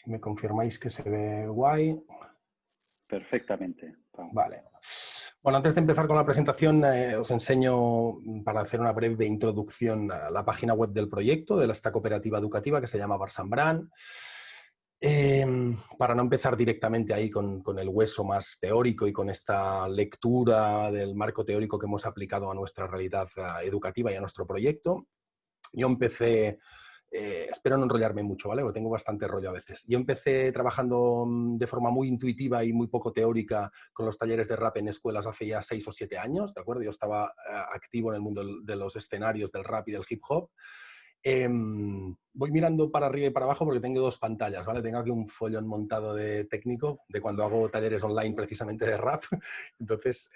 Si me confirmáis que se ve guay. Perfectamente, Pau. Vale. Bueno, antes de empezar con la presentación, os enseño, para hacer una breve introducción, a la página web del proyecto, de esta cooperativa educativa que se llama Barsambrán. Para no empezar directamente ahí con el hueso más teórico y con esta lectura del marco teórico que hemos aplicado a nuestra realidad educativa y a nuestro proyecto, yo empecé... espero no enrollarme mucho, ¿vale? Porque tengo bastante rollo a veces. Yo empecé trabajando de forma muy intuitiva y muy poco teórica con los talleres de rap en escuelas hace ya 6 o 7 años, ¿de acuerdo? Yo estaba activo en el mundo de los escenarios del rap y del hip hop. Voy mirando para arriba y para abajo porque tengo dos pantallas, ¿vale? Tengo aquí un follón montado de técnico de cuando hago talleres online precisamente de rap. Entonces,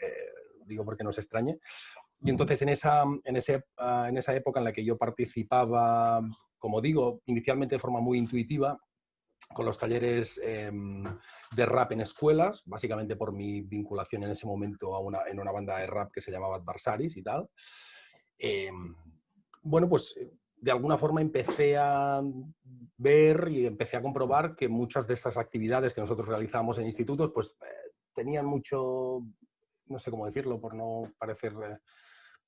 digo porque no se extrañe. Y entonces en esa época en la que yo participaba, como digo, inicialmente de forma muy intuitiva, con los talleres de rap en escuelas, básicamente por mi vinculación en ese momento en una banda de rap que se llamaba Adversaries y tal. Bueno, pues de alguna forma empecé a ver y empecé a comprobar que muchas de estas actividades que nosotros realizábamos en institutos, pues tenían mucho, no sé cómo decirlo, por no parecer...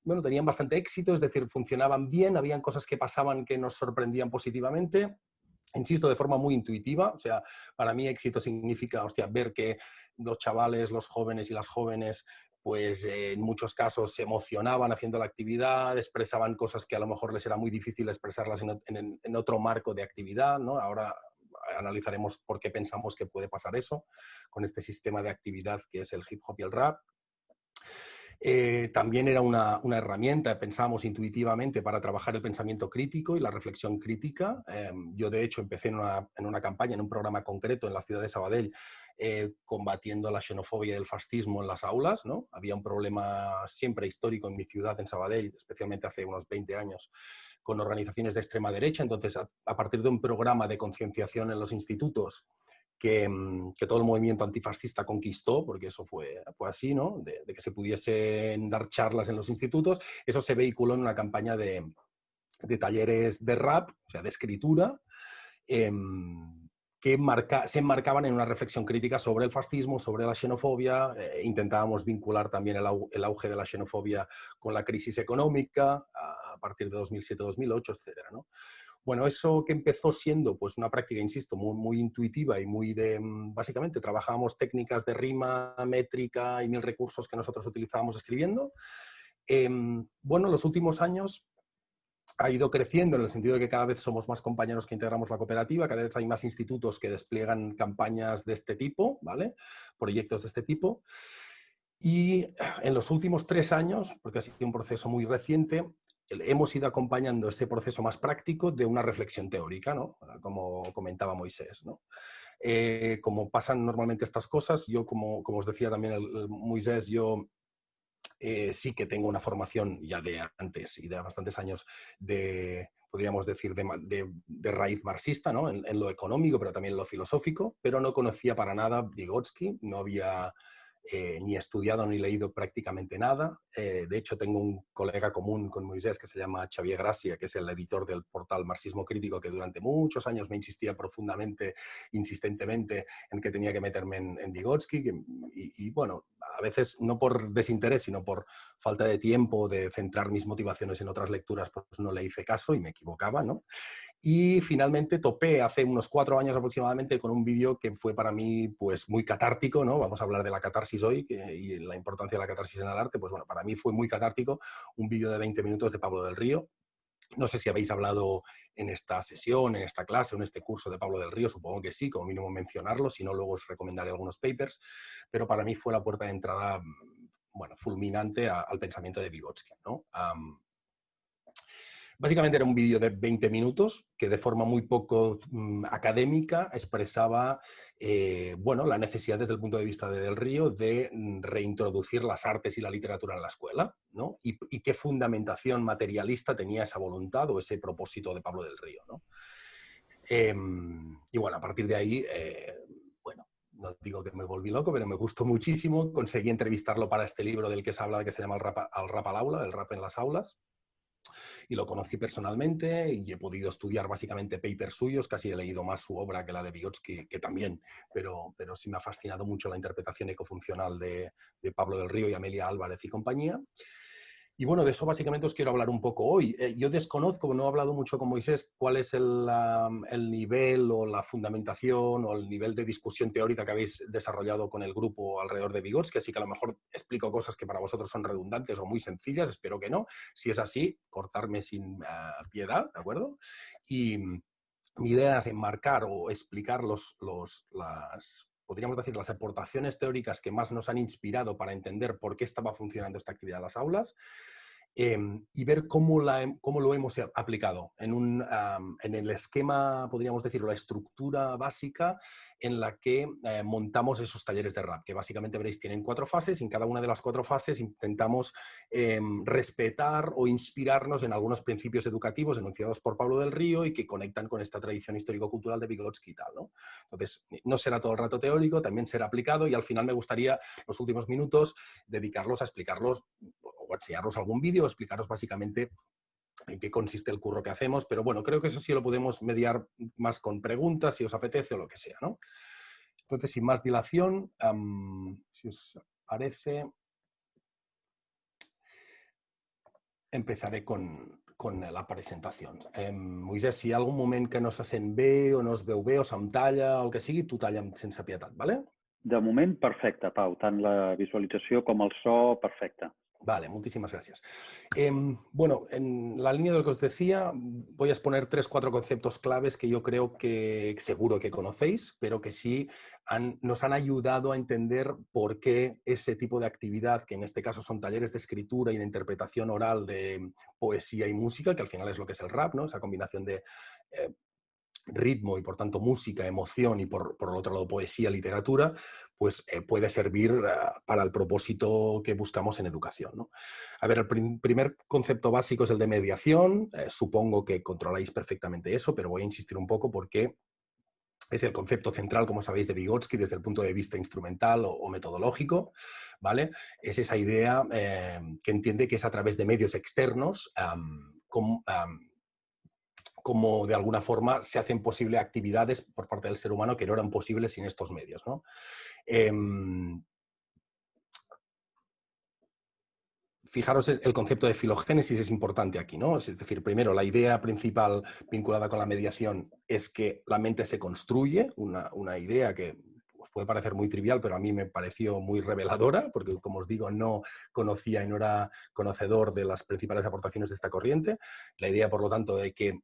bueno, tenían bastante éxito, es decir, funcionaban bien, habían cosas que pasaban que nos sorprendían positivamente, insisto, de forma muy intuitiva. O sea, para mí éxito significa, hostia, ver que los chavales, los jóvenes y las jóvenes, pues en muchos casos se emocionaban haciendo la actividad, expresaban cosas que a lo mejor les era muy difícil expresarlas en otro marco de actividad, ¿no? Ahora analizaremos por qué pensamos que puede pasar eso con este sistema de actividad que es el hip hop y el rap. También era una herramienta, pensábamos intuitivamente, para trabajar el pensamiento crítico y la reflexión crítica. Yo, de hecho, empecé en una campaña, en un programa concreto en la ciudad de Sabadell, combatiendo la xenofobia y el fascismo en las aulas, ¿no? Había un problema siempre histórico en mi ciudad, en Sabadell, especialmente hace unos 20 años, con organizaciones de extrema derecha. Entonces, a partir de un programa de concienciación en los institutos, que todo el movimiento antifascista conquistó, porque eso fue así, ¿no? De que se pudiesen dar charlas en los institutos, eso se vehiculó en una campaña de talleres de rap, o sea, de escritura, que se enmarcaban en una reflexión crítica sobre el fascismo, sobre la xenofobia. Intentábamos vincular también el auge de la xenofobia con la crisis económica a partir de 2007-2008, etcétera, ¿no? Bueno, eso que empezó siendo pues una práctica, insisto, muy, muy intuitiva y muy de... Básicamente trabajábamos técnicas de rima, métrica y 1000 recursos que nosotros utilizábamos escribiendo. Bueno, los últimos años ha ido creciendo en el sentido de que cada vez somos más compañeros que integramos la cooperativa, cada vez hay más institutos que despliegan campañas de este tipo, ¿vale? Proyectos de este tipo. Y en los últimos 3 años, porque ha sido un proceso muy reciente, hemos ido acompañando este proceso más práctico de una reflexión teórica, ¿no? Como comentaba Moisés, ¿no? Como pasan normalmente estas cosas, yo, como os decía también el Moisés, yo sí que tengo una formación ya de antes y de bastantes años podríamos decir, de raíz marxista, ¿no? En lo económico, pero también en lo filosófico, pero no conocía para nada Vygotsky, no había ni estudiado ni leído prácticamente nada. De hecho, tengo un colega común con Moisés que se llama Xavier Gracia, que es el editor del portal Marxismo Crítico, que durante muchos años me insistía profundamente, insistentemente, en que tenía que meterme en Vygotsky. Y bueno, a veces no por desinterés, sino por falta de tiempo, de centrar mis motivaciones en otras lecturas, pues no le hice caso y me equivocaba, ¿no? Y finalmente topé hace unos 4 años aproximadamente con un vídeo que fue para mí pues muy catártico, ¿no? Vamos a hablar de la catarsis hoy y la importancia de la catarsis en el arte. Pues bueno, para mí fue muy catártico un vídeo de 20 minutos de Pablo del Río. No sé si habéis hablado en esta sesión, en esta clase o en este curso de Pablo del Río, supongo que sí, como mínimo mencionarlo, si no luego os recomendaré algunos papers, pero para mí fue la puerta de entrada, bueno, fulminante al pensamiento de Vygotsky, ¿no? Básicamente era un vídeo de 20 minutos que de forma muy poco académica expresaba bueno, la necesidad desde el punto de vista de Del Río de reintroducir las artes y la literatura en la escuela, ¿no? Y qué fundamentación materialista tenía esa voluntad o ese propósito de Pablo del Río, ¿no? Y bueno, a partir de ahí, bueno, no digo que me volví loco, pero me gustó muchísimo. Conseguí entrevistarlo para este libro del que se habla, que se llama El rap al aula, el rap en las aulas. y lo conocí personalmente y he podido estudiar básicamente papers suyos, casi he leído más su obra que la de Vygotsky, que también, pero sí me ha fascinado mucho la interpretación ecofuncional de Pablo del Río y Amelia Álvarez y compañía. Y bueno, de eso básicamente os quiero hablar un poco hoy. Yo desconozco, no he hablado mucho con Moisés, cuál es el nivel o la fundamentación o el nivel de discusión teórica que habéis desarrollado con el grupo alrededor de Vygotsky, así que a lo mejor explico cosas que para vosotros son redundantes o muy sencillas, espero que no. Si es así, cortarme sin piedad, ¿de acuerdo? Y mi idea es enmarcar o explicar podríamos decir, las aportaciones teóricas que más nos han inspirado para entender por qué estaba funcionando esta actividad en las aulas, y ver cómo lo hemos aplicado en el esquema, podríamos decir, la estructura básica en la que montamos esos talleres de rap, que básicamente veréis tienen 4 fases y en cada una de las 4 fases intentamos respetar o inspirarnos en algunos principios educativos enunciados por Pablo del Río y que conectan con esta tradición histórico-cultural de Vygotsky y tal, ¿no? Entonces, no será todo el rato teórico, también será aplicado y al final me gustaría los últimos minutos dedicarlos a explicarlos o enseñaros algún vídeo, explicaros básicamente en qué consiste el curro que hacemos, pero bueno, creo que eso sí lo podemos mediar más con preguntas, si os apetece o lo que sea, ¿no? Entonces, sin más dilación, si os parece, empezaré con la presentació. Moisès, si hi ha algun moment que no se sent bé o no es veu bé o se'm talla o el que sigui, tu talla'm sense pietat, ¿vale? De moment, perfecte, Pau. Tant la visualització com el so, perfecte. Vale, muchísimas gracias. Bueno, en la línea de lo que os decía, voy a exponer 3 o 4 conceptos claves que yo creo que seguro que conocéis, pero que sí nos han ayudado a entender por qué ese tipo de actividad, que en este caso son talleres de escritura y de interpretación oral de poesía y música, que al final es lo que es el rap, ¿no? Esa combinación de ritmo y por tanto música, emoción y por el otro lado poesía, literatura, pues puede servir para el propósito que buscamos en educación, ¿no? A ver, el primer concepto básico es el de mediación. Supongo que controláis perfectamente eso, pero voy a insistir un poco porque es el concepto central, como sabéis, de Vygotsky desde el punto de vista instrumental o metodológico, ¿vale? Es esa idea que entiende que es a través de medios externos como de alguna forma se hacen posibles actividades por parte del ser humano que no eran posibles sin estos medios, ¿no? Fijaros, el concepto de filogénesis es importante aquí, ¿no? Es decir, primero, la idea principal vinculada con la mediación es que la mente se construye, una idea que os puede parecer muy trivial, pero a mí me pareció muy reveladora, porque, como os digo, no conocía y no era conocedor de las principales aportaciones de esta corriente. La idea, por lo tanto, de que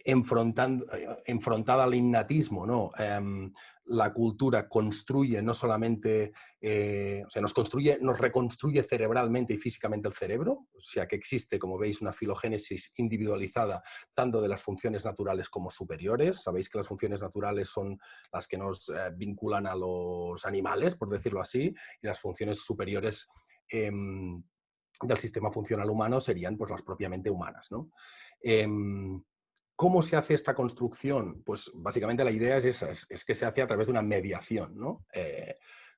enfrontada al innatismo, ¿no? La cultura construye no solamente, o sea, nos reconstruye cerebralmente y físicamente el cerebro, o sea que existe, como veis, una filogénesis individualizada tanto de las funciones naturales como superiores. Sabéis que las funciones naturales son las que nos vinculan a los animales, por decirlo así, y las funciones superiores del sistema funcional humano serían pues las propiamente humanas, ¿no? ¿Cómo se hace esta construcción? Pues básicamente la idea es esa, es que se hace a través de una mediación, ¿no?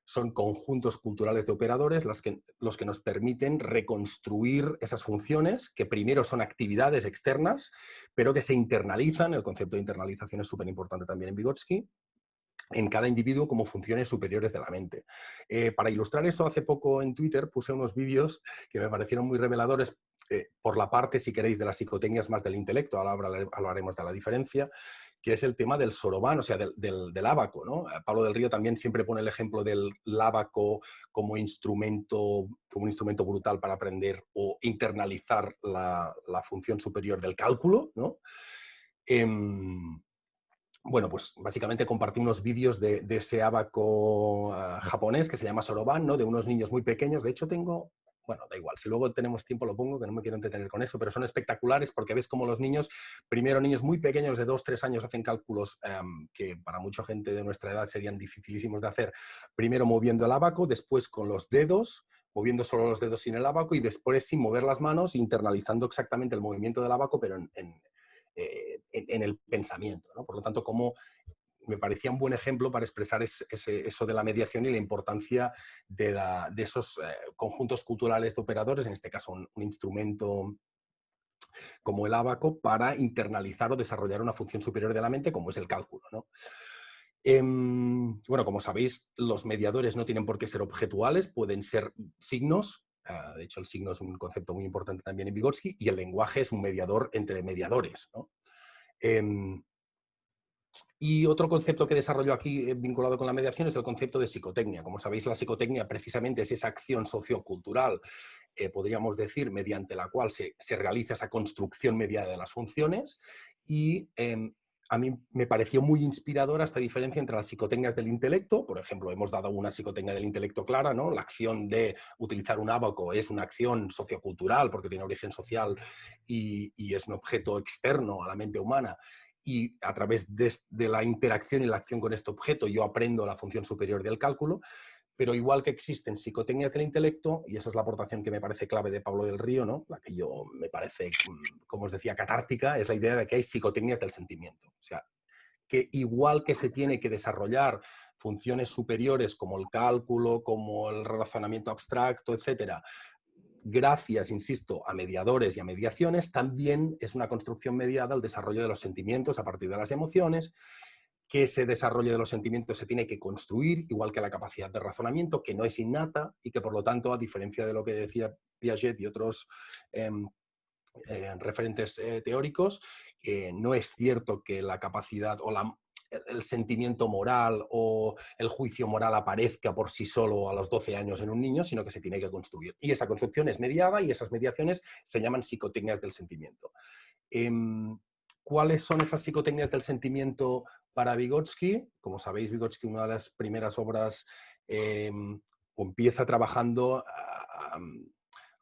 Son conjuntos culturales de operadores los que nos permiten reconstruir esas funciones que primero son actividades externas, pero que se internalizan. El concepto de internalización es súper importante también en Vygotsky, en cada individuo como funciones superiores de la mente. Para ilustrar eso, hace poco en Twitter puse unos vídeos que me parecieron muy reveladores por la parte, si queréis, de las psicotecnias más del intelecto, ahora hablaremos de la diferencia, que es el tema del soroban, o sea, del ábaco, ¿no? Pablo del Río también siempre pone el ejemplo del ábaco como un instrumento brutal para aprender o internalizar la función superior del cálculo, ¿no? Bueno, pues básicamente compartí unos vídeos de ese ábaco japonés que se llama soroban, ¿no? De unos niños muy pequeños. De hecho tengo, bueno, da igual, si luego tenemos tiempo lo pongo, que no me quiero entretener con eso, pero son espectaculares porque ves cómo los niños, primero niños muy pequeños de 2 o 3 años hacen cálculos que para mucha gente de nuestra edad serían dificilísimos de hacer, primero moviendo el ábaco, después con los dedos, moviendo solo los dedos sin el ábaco y después sin mover las manos, internalizando exactamente el movimiento del ábaco, pero en el pensamiento, ¿no? Por lo tanto, cómo me parecía un buen ejemplo para expresar eso de la mediación y la importancia de esos conjuntos culturales de operadores, en este caso un instrumento como el ábaco, para internalizar o desarrollar una función superior de la mente, como es el cálculo, ¿no? Bueno, como sabéis, los mediadores no tienen por qué ser objetuales, pueden ser signos. De hecho, el signo es un concepto muy importante también en Vygotsky, y el lenguaje es un mediador entre mediadores, ¿no? Y otro concepto que desarrollo aquí vinculado con la mediación es el concepto de psicotecnia. Como sabéis, la psicotecnia precisamente es esa acción sociocultural, podríamos decir, mediante la cual se realiza esa construcción mediada de las funciones, y a mí me pareció muy inspiradora esta diferencia entre las psicotecnias del intelecto. Por ejemplo, hemos dado una psicotecnia del intelecto clara, ¿no? La acción de utilizar un ábaco es una acción sociocultural porque tiene origen social y es un objeto externo a la mente humana, y a través de la interacción y la acción con este objeto yo aprendo la función superior del cálculo. Pero igual que existen psicotecnias del intelecto, y esa es la aportación que me parece clave de Pablo del Río, ¿no? La que yo me parece, como os decía, catártica, es la idea de que hay psicotecnias del sentimiento. O sea, que igual que se tiene que desarrollar funciones superiores como el cálculo, como el razonamiento abstracto, etcétera, gracias, insisto, a mediadores y a mediaciones, también es una construcción mediada al desarrollo de los sentimientos a partir de las emociones, que ese desarrollo de los sentimientos se tiene que construir, igual que la capacidad de razonamiento, que no es innata y que, por lo tanto, a diferencia de lo que decía Piaget y otros referentes teóricos, no es cierto que la capacidad o el sentimiento moral o el juicio moral aparezca por sí solo a los 12 años en un niño, sino que se tiene que construir. Y esa construcción es mediada y esas mediaciones se llaman psicotecnias del sentimiento. ¿Cuáles son esas psicotecnias del sentimiento para Vygotsky? Como sabéis, Vygotsky, una de las primeras obras, empieza trabajando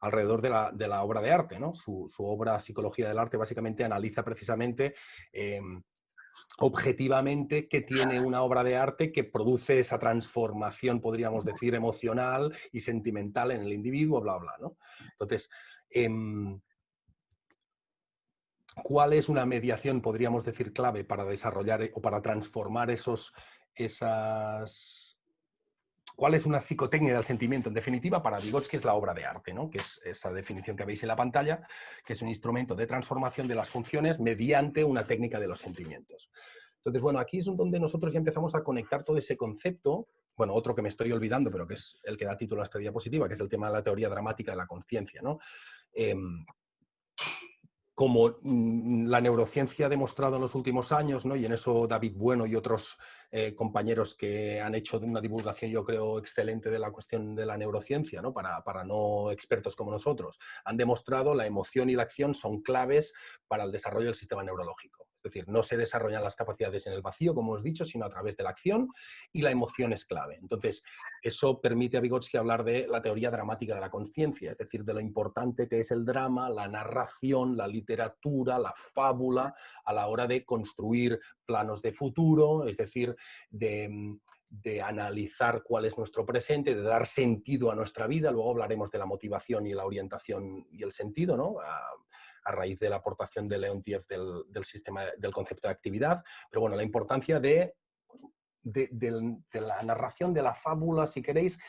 alrededor de la obra de arte, ¿no? Su obra Psicología del Arte básicamente analiza precisamente objetivamente qué tiene una obra de arte que produce esa transformación, podríamos decir, emocional y sentimental en el individuo, bla, bla, ¿no? Entonces, ¿cuál es una mediación, podríamos decir, clave para desarrollar o para transformar esas... ¿Cuál es una psicotecnia del sentimiento? En definitiva, para Vygotsky es la obra de arte, ¿no? Que es esa definición que veis en la pantalla, que es un instrumento de transformación de las funciones mediante una técnica de los sentimientos. Entonces, bueno, aquí es donde nosotros ya empezamos a conectar todo ese concepto. Bueno, otro que me estoy olvidando, pero que es el que da título a esta diapositiva, que es el tema de la teoría dramática de la conciencia, ¿no? Como la neurociencia ha demostrado en los últimos años, ¿no? Y en eso David Bueno y otros compañeros que han hecho una divulgación, yo creo, excelente de la cuestión de la neurociencia, ¿no? Para no expertos como nosotros, han demostrado la emoción y la acción son claves para el desarrollo del sistema neurológico. Es decir, no se desarrollan las capacidades en el vacío, como os he dicho, sino a través de la acción, y la emoción es clave. Entonces, eso permite a Vygotsky hablar de la teoría dramática de la conciencia, es decir, de lo importante que es el drama, la narración, la literatura, la fábula, a la hora de construir planos de futuro, es decir, de analizar cuál es nuestro presente, de dar sentido a nuestra vida. Luego hablaremos de la motivación y la orientación y el sentido, ¿no? A raíz de la aportación de Leontief del sistema, del concepto de actividad. Pero bueno, la importancia de la narración, de la fábula, si queréis,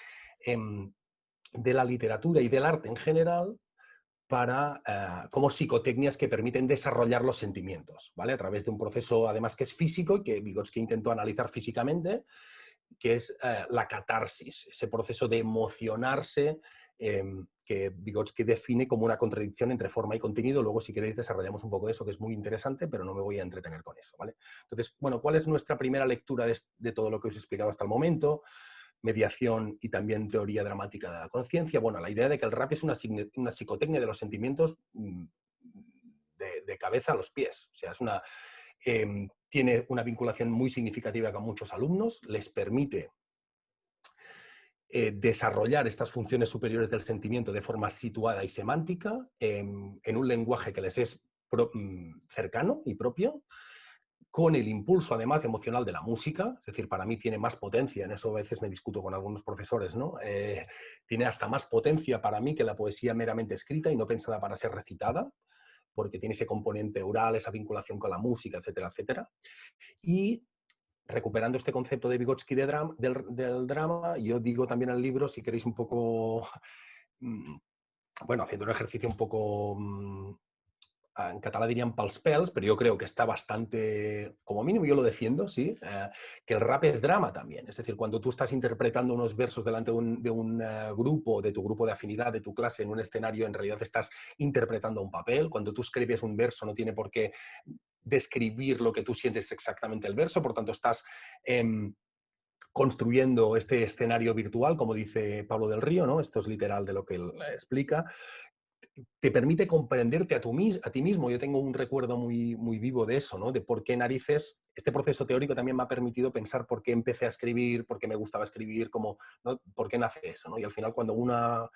de la literatura y del arte en general, como psicotecnias que permiten desarrollar los sentimientos, ¿vale? A través de un proceso, además, que es físico y que Vygotsky intentó analizar físicamente, que es la catarsis, ese proceso de emocionarse, que Vygotsky define como una contradicción entre forma y contenido. Luego, si queréis, desarrollamos un poco de eso, que es muy interesante, pero no me voy a entretener con eso, ¿vale? Entonces, bueno, ¿cuál es nuestra primera lectura de todo lo que os he explicado hasta el momento? Mediación y también teoría dramática de la conciencia. Bueno, la idea de que el rap es una psicotecnia de los sentimientos de cabeza a los pies. O sea, tiene una vinculación muy significativa con muchos alumnos, les permite desarrollar estas funciones superiores del sentimiento de forma situada y semántica, en un lenguaje que les es cercano y propio, con el impulso, además, emocional de la música. Es decir, para mí tiene más potencia, en eso a veces me discuto con algunos profesores, ¿no? Tiene hasta más potencia para mí que la poesía meramente escrita y no pensada para ser recitada, porque tiene ese componente oral, esa vinculación con la música, etcétera, etcétera. Y recuperando este concepto de Vygotsky del drama, yo digo también en el libro, si queréis un poco, bueno, haciendo un ejercicio un poco, en catalán dirían pals pels, pero yo creo que está bastante, como mínimo yo lo defiendo, ¿sí? Que el rap es drama también. Es decir, cuando tú estás interpretando unos versos delante de un grupo, de tu grupo de afinidad, de tu clase, en un escenario, en realidad estás interpretando un papel. Cuando tú escribes un verso no tiene por qué describir lo que tú sientes exactamente el verso, por tanto estás construyendo este escenario virtual, como dice Pablo del Río, ¿no? Esto es literal de lo que él explica. Te permite comprenderte a ti mismo. Yo tengo un recuerdo muy, muy vivo de eso, ¿no? De por qué narices. Este proceso teórico también me ha permitido pensar por qué empecé a escribir, por qué me gustaba escribir, cómo, ¿no? Por qué nace eso, ¿no? Y al final, cuando una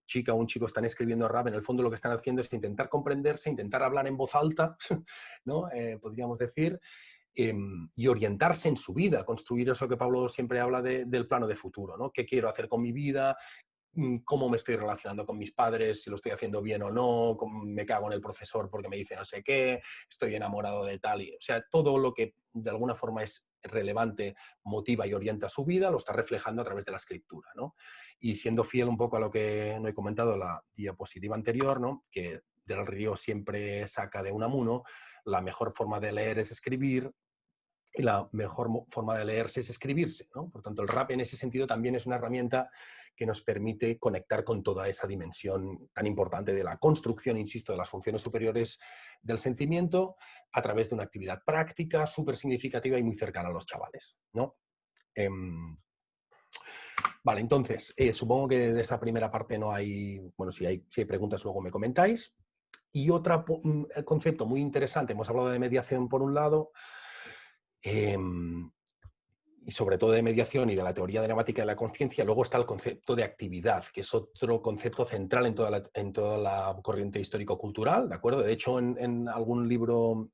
chica o un chico están escribiendo rap, en el fondo lo que están haciendo es intentar comprenderse, intentar hablar en voz alta, ¿no? Podríamos decir, y orientarse en su vida, construir eso que Pablo siempre habla del plano de futuro, ¿no? ¿Qué quiero hacer con mi vida? Cómo me estoy relacionando con mis padres, si lo estoy haciendo bien o no, me cago en el profesor porque me dice no sé qué, estoy enamorado de tal. O sea, todo lo que de alguna forma es relevante, motiva y orienta su vida, lo está reflejando a través de la escritura, ¿no? Y siendo fiel un poco a lo que no he comentado en la diapositiva anterior, ¿no? Que Del Río siempre saca de Unamuno, la mejor forma de leer es escribir, y la mejor forma de leerse es escribirse, ¿no? Por tanto, el rap en ese sentido también es una herramienta que nos permite conectar con toda esa dimensión tan importante de la construcción, insisto, de las funciones superiores del sentimiento a través de una actividad práctica súper significativa y muy cercana a los chavales, ¿no? Vale, entonces, supongo que de esta primera parte no hay, bueno, si hay preguntas luego me comentáis. Y otro concepto muy interesante, hemos hablado de mediación por un lado, y sobre todo de mediación y de la teoría dramática de la conciencia, luego está el concepto de actividad, que es otro concepto central en toda la corriente histórico-cultural, ¿de acuerdo? De hecho, en algún libro,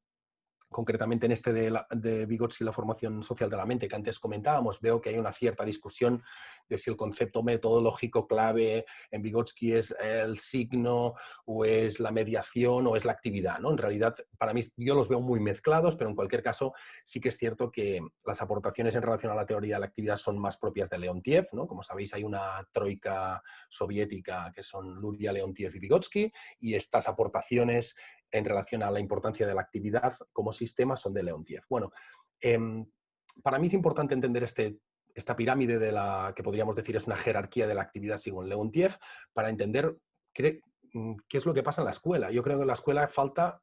concretamente en este de Vygotsky, la formación social de la mente, que antes comentábamos, veo que hay una cierta discusión de si el concepto metodológico clave en Vygotsky es el signo o es la mediación o es la actividad, ¿no? En realidad, para mí, yo los veo muy mezclados, pero en cualquier caso sí que es cierto que las aportaciones en relación a la teoría de la actividad son más propias de Leontiev, ¿no? Como sabéis, hay una troika soviética que son Luria, Leontiev y Vygotsky, y estas aportaciones en relación a la importancia de la actividad como sistema son de Leontiev. Bueno, para mí es importante entender esta pirámide de la que podríamos decir es una jerarquía de la actividad según Leontiev para entender qué es lo que pasa en la escuela. Yo creo que en la escuela falta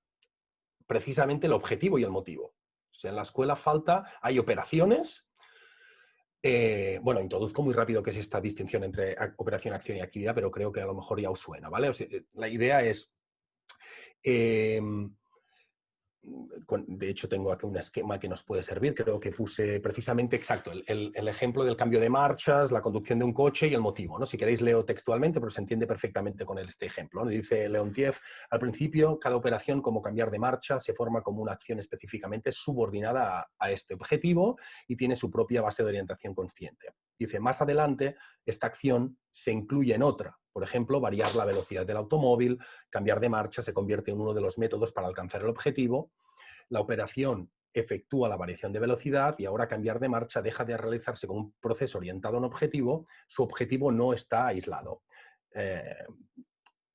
precisamente el objetivo y el motivo. O sea, en la escuela hay operaciones. Bueno, introduzco muy rápido qué es esta distinción entre operación, acción y actividad, pero creo que a lo mejor ya os suena, ¿vale? O sea, la idea es... de hecho, tengo aquí un esquema que nos puede servir. Creo que puse precisamente, exacto, el ejemplo del cambio de marchas, la conducción de un coche y el motivo, ¿no? Si queréis leo textualmente, pero se entiende perfectamente con este ejemplo, ¿no? Dice Leontiev, al principio, cada operación como cambiar de marcha se forma como una acción específicamente subordinada a este objetivo y tiene su propia base de orientación consciente. Dice, más adelante, esta acción se incluye en otra. Por ejemplo, variar la velocidad del automóvil, cambiar de marcha se convierte en uno de los métodos para alcanzar el objetivo. La operación efectúa la variación de velocidad y ahora cambiar de marcha deja de realizarse como un proceso orientado a un objetivo. Su objetivo no está aislado.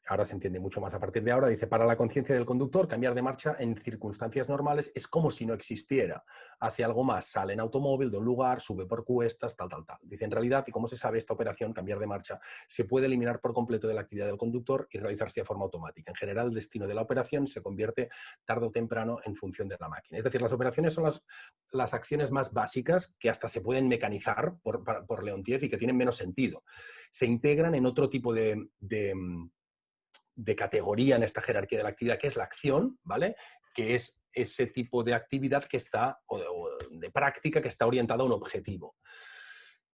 Ahora se entiende mucho más a partir de ahora, dice, para la conciencia del conductor, cambiar de marcha en circunstancias normales es como si no existiera. Hace algo más, sale en automóvil de un lugar, sube por cuestas, tal. Dice, en realidad, y como se sabe, esta operación, cambiar de marcha, se puede eliminar por completo de la actividad del conductor y realizarse de forma automática. En general, el destino de la operación se convierte tarde o temprano en función de la máquina. Es decir, las operaciones son las acciones más básicas que hasta se pueden mecanizar por Leontiev y que tienen menos sentido. Se integran en otro tipo de categoría en esta jerarquía de la actividad, que es la acción, ¿vale? Que es ese tipo de actividad que está, o de práctica, que está orientada a un objetivo.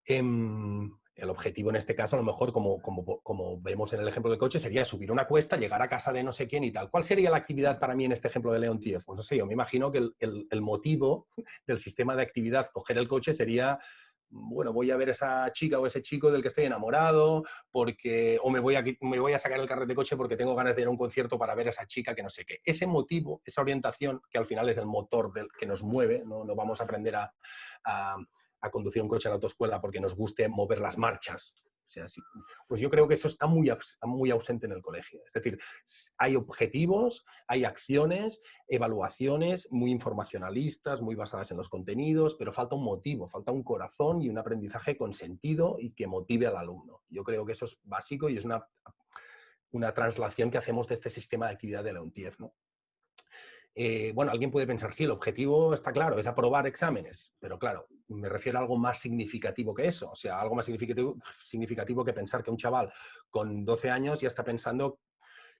El objetivo en este caso, a lo mejor, como vemos en el ejemplo del coche, sería subir una cuesta, llegar a casa de no sé quién y tal. ¿Cuál sería la actividad para mí en este ejemplo de Leontiev? Pues no sé, yo me imagino que el motivo del sistema de actividad, coger el coche, sería bueno, voy a ver a esa chica o ese chico del que estoy enamorado, o me voy a sacar el carnet de coche porque tengo ganas de ir a un concierto para ver a esa chica que no sé qué. Ese motivo, esa orientación, que al final es el motor que nos mueve, no vamos a aprender a, a conducir un coche a la autoescuela porque nos guste mover las marchas. O sea, sí, pues yo creo que eso está muy ausente en el colegio. Es decir, hay objetivos, hay acciones, evaluaciones muy informacionalistas, muy basadas en los contenidos, pero falta un motivo, falta un corazón y un aprendizaje con sentido y que motive al alumno. Yo creo que eso es básico y es una traslación que hacemos de este sistema de actividad de la UNTIEF, ¿no? Bueno, alguien puede pensar, sí, el objetivo está claro, es aprobar exámenes, pero claro, me refiero a algo más significativo que eso, o sea, algo más significativo que pensar que un chaval con 12 años ya está pensando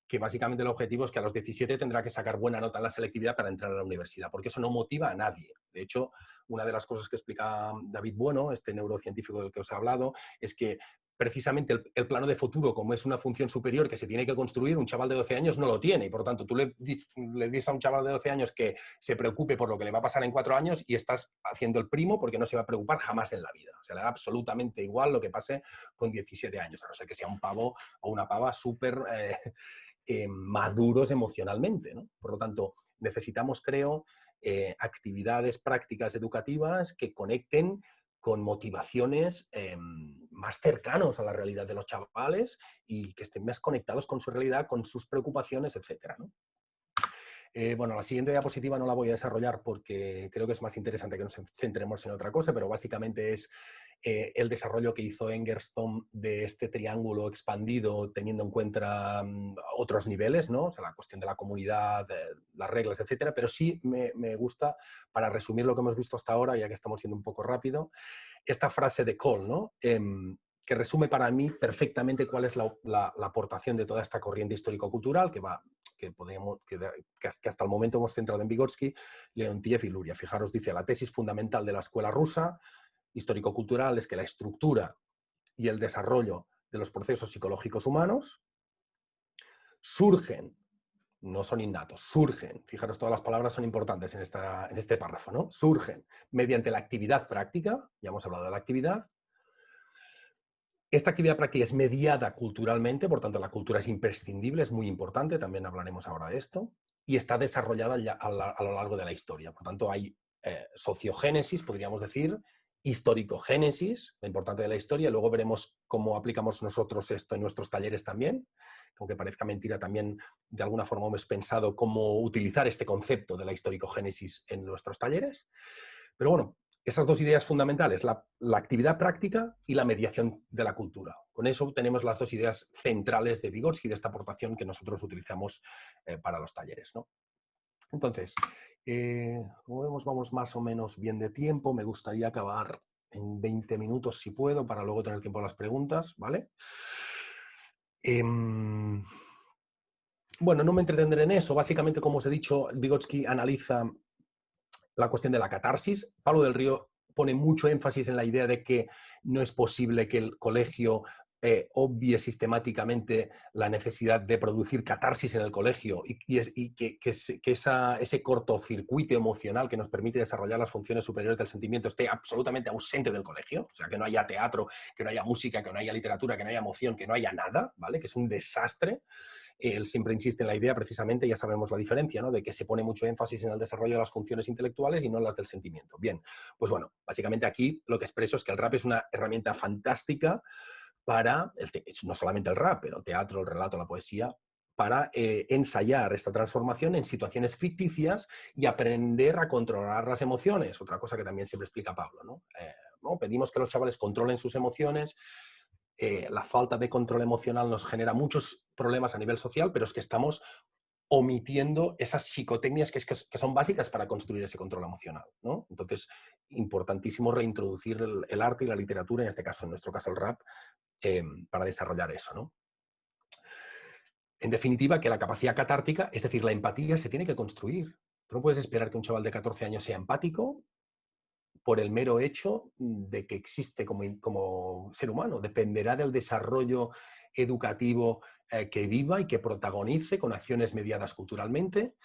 que básicamente el objetivo es que a los 17 tendrá que sacar buena nota en la selectividad para entrar a la universidad, porque eso no motiva a nadie. De hecho, una de las cosas que explica David Bueno, este neurocientífico del que os he hablado, es que precisamente el plano de futuro, como es una función superior que se tiene que construir, un chaval de 12 años no lo tiene. Y por lo tanto, tú le dices a un chaval de 12 años que se preocupe por lo que le va a pasar en 4 años y estás haciendo el primo porque no se va a preocupar jamás en la vida. O sea, le da absolutamente igual lo que pase con 17 años, a no ser que sea un pavo o una pava súper maduros emocionalmente, ¿no? Por lo tanto, necesitamos, creo, actividades prácticas educativas que conecten con motivaciones más cercanos a la realidad de los chavales y que estén más conectados con su realidad, con sus preocupaciones, etcétera, ¿no? Bueno, la siguiente diapositiva no la voy a desarrollar porque creo que es más interesante que nos centremos en otra cosa, pero básicamente es el desarrollo que hizo Engerstrom de este triángulo expandido teniendo en cuenta otros niveles, ¿no? O sea, la cuestión de la comunidad, las reglas, etcétera, pero sí me gusta, para resumir lo que hemos visto hasta ahora, ya que estamos siendo un poco rápido, esta frase de Cole, ¿no? Que resume para mí perfectamente cuál es la aportación de toda esta corriente histórico-cultural que hasta el momento hemos centrado en Vygotsky, Leontiev y Luria. Fijaros, dice, la tesis fundamental de la escuela rusa histórico-cultural es que la estructura y el desarrollo de los procesos psicológicos humanos surgen, no son innatos, surgen, fijaros, todas las palabras son importantes en este párrafo, ¿no? Surgen mediante la actividad práctica, ya hemos hablado de la actividad. Esta actividad práctica es mediada culturalmente, por tanto la cultura es imprescindible, es muy importante, también hablaremos ahora de esto, y está desarrollada a lo largo de la historia. Por tanto hay sociogénesis, podríamos decir, historicogénesis, lo importante de la historia, luego veremos cómo aplicamos nosotros esto en nuestros talleres también, aunque parezca mentira, también de alguna forma hemos pensado cómo utilizar este concepto de la historicogénesis en nuestros talleres. Pero bueno, esas dos ideas fundamentales, la actividad práctica y la mediación de la cultura. Con eso tenemos las dos ideas centrales de Vygotsky, de esta aportación que nosotros utilizamos para los talleres, ¿no? Entonces, como vemos, vamos más o menos bien de tiempo. Me gustaría acabar en 20 minutos si puedo, para luego tener tiempo a las preguntas, ¿vale? Bueno, no me entretendré en eso. Básicamente, como os he dicho, Vygotsky analiza la cuestión de la catarsis. Pablo del Río pone mucho énfasis en la idea de que no es posible que el colegio obvie sistemáticamente la necesidad de producir catarsis en el colegio y que ese cortocircuito emocional que nos permite desarrollar las funciones superiores del sentimiento esté absolutamente ausente del colegio, o sea, que no haya teatro, que no haya música, que no haya literatura, que no haya emoción, que no haya nada, ¿vale? Que es un desastre. Él siempre insiste en la idea, precisamente, ya sabemos la diferencia, ¿no? De que se pone mucho énfasis en el desarrollo de las funciones intelectuales y no en las del sentimiento. Bien, pues bueno, básicamente aquí lo que expreso es que el rap es una herramienta fantástica para, no solamente el rap, pero el teatro, el relato, la poesía, para ensayar esta transformación en situaciones ficticias y aprender a controlar las emociones, otra cosa que también siempre explica Pablo, ¿no? ¿No? Pedimos que los chavales controlen sus emociones. La falta de control emocional nos genera muchos problemas a nivel social, pero es que estamos omitiendo esas psicotecnias que son básicas para construir ese control emocional, ¿no? Entonces, importantísimo reintroducir el arte y la literatura, en este caso, en nuestro caso el rap, para desarrollar eso, ¿no? En definitiva, que la capacidad catártica, es decir, la empatía, se tiene que construir. Tú no puedes esperar que un chaval de 14 años sea empático por el mero hecho de que existe como ser humano. Dependerá del desarrollo educativo que viva y que protagonice con acciones mediadas culturalmente.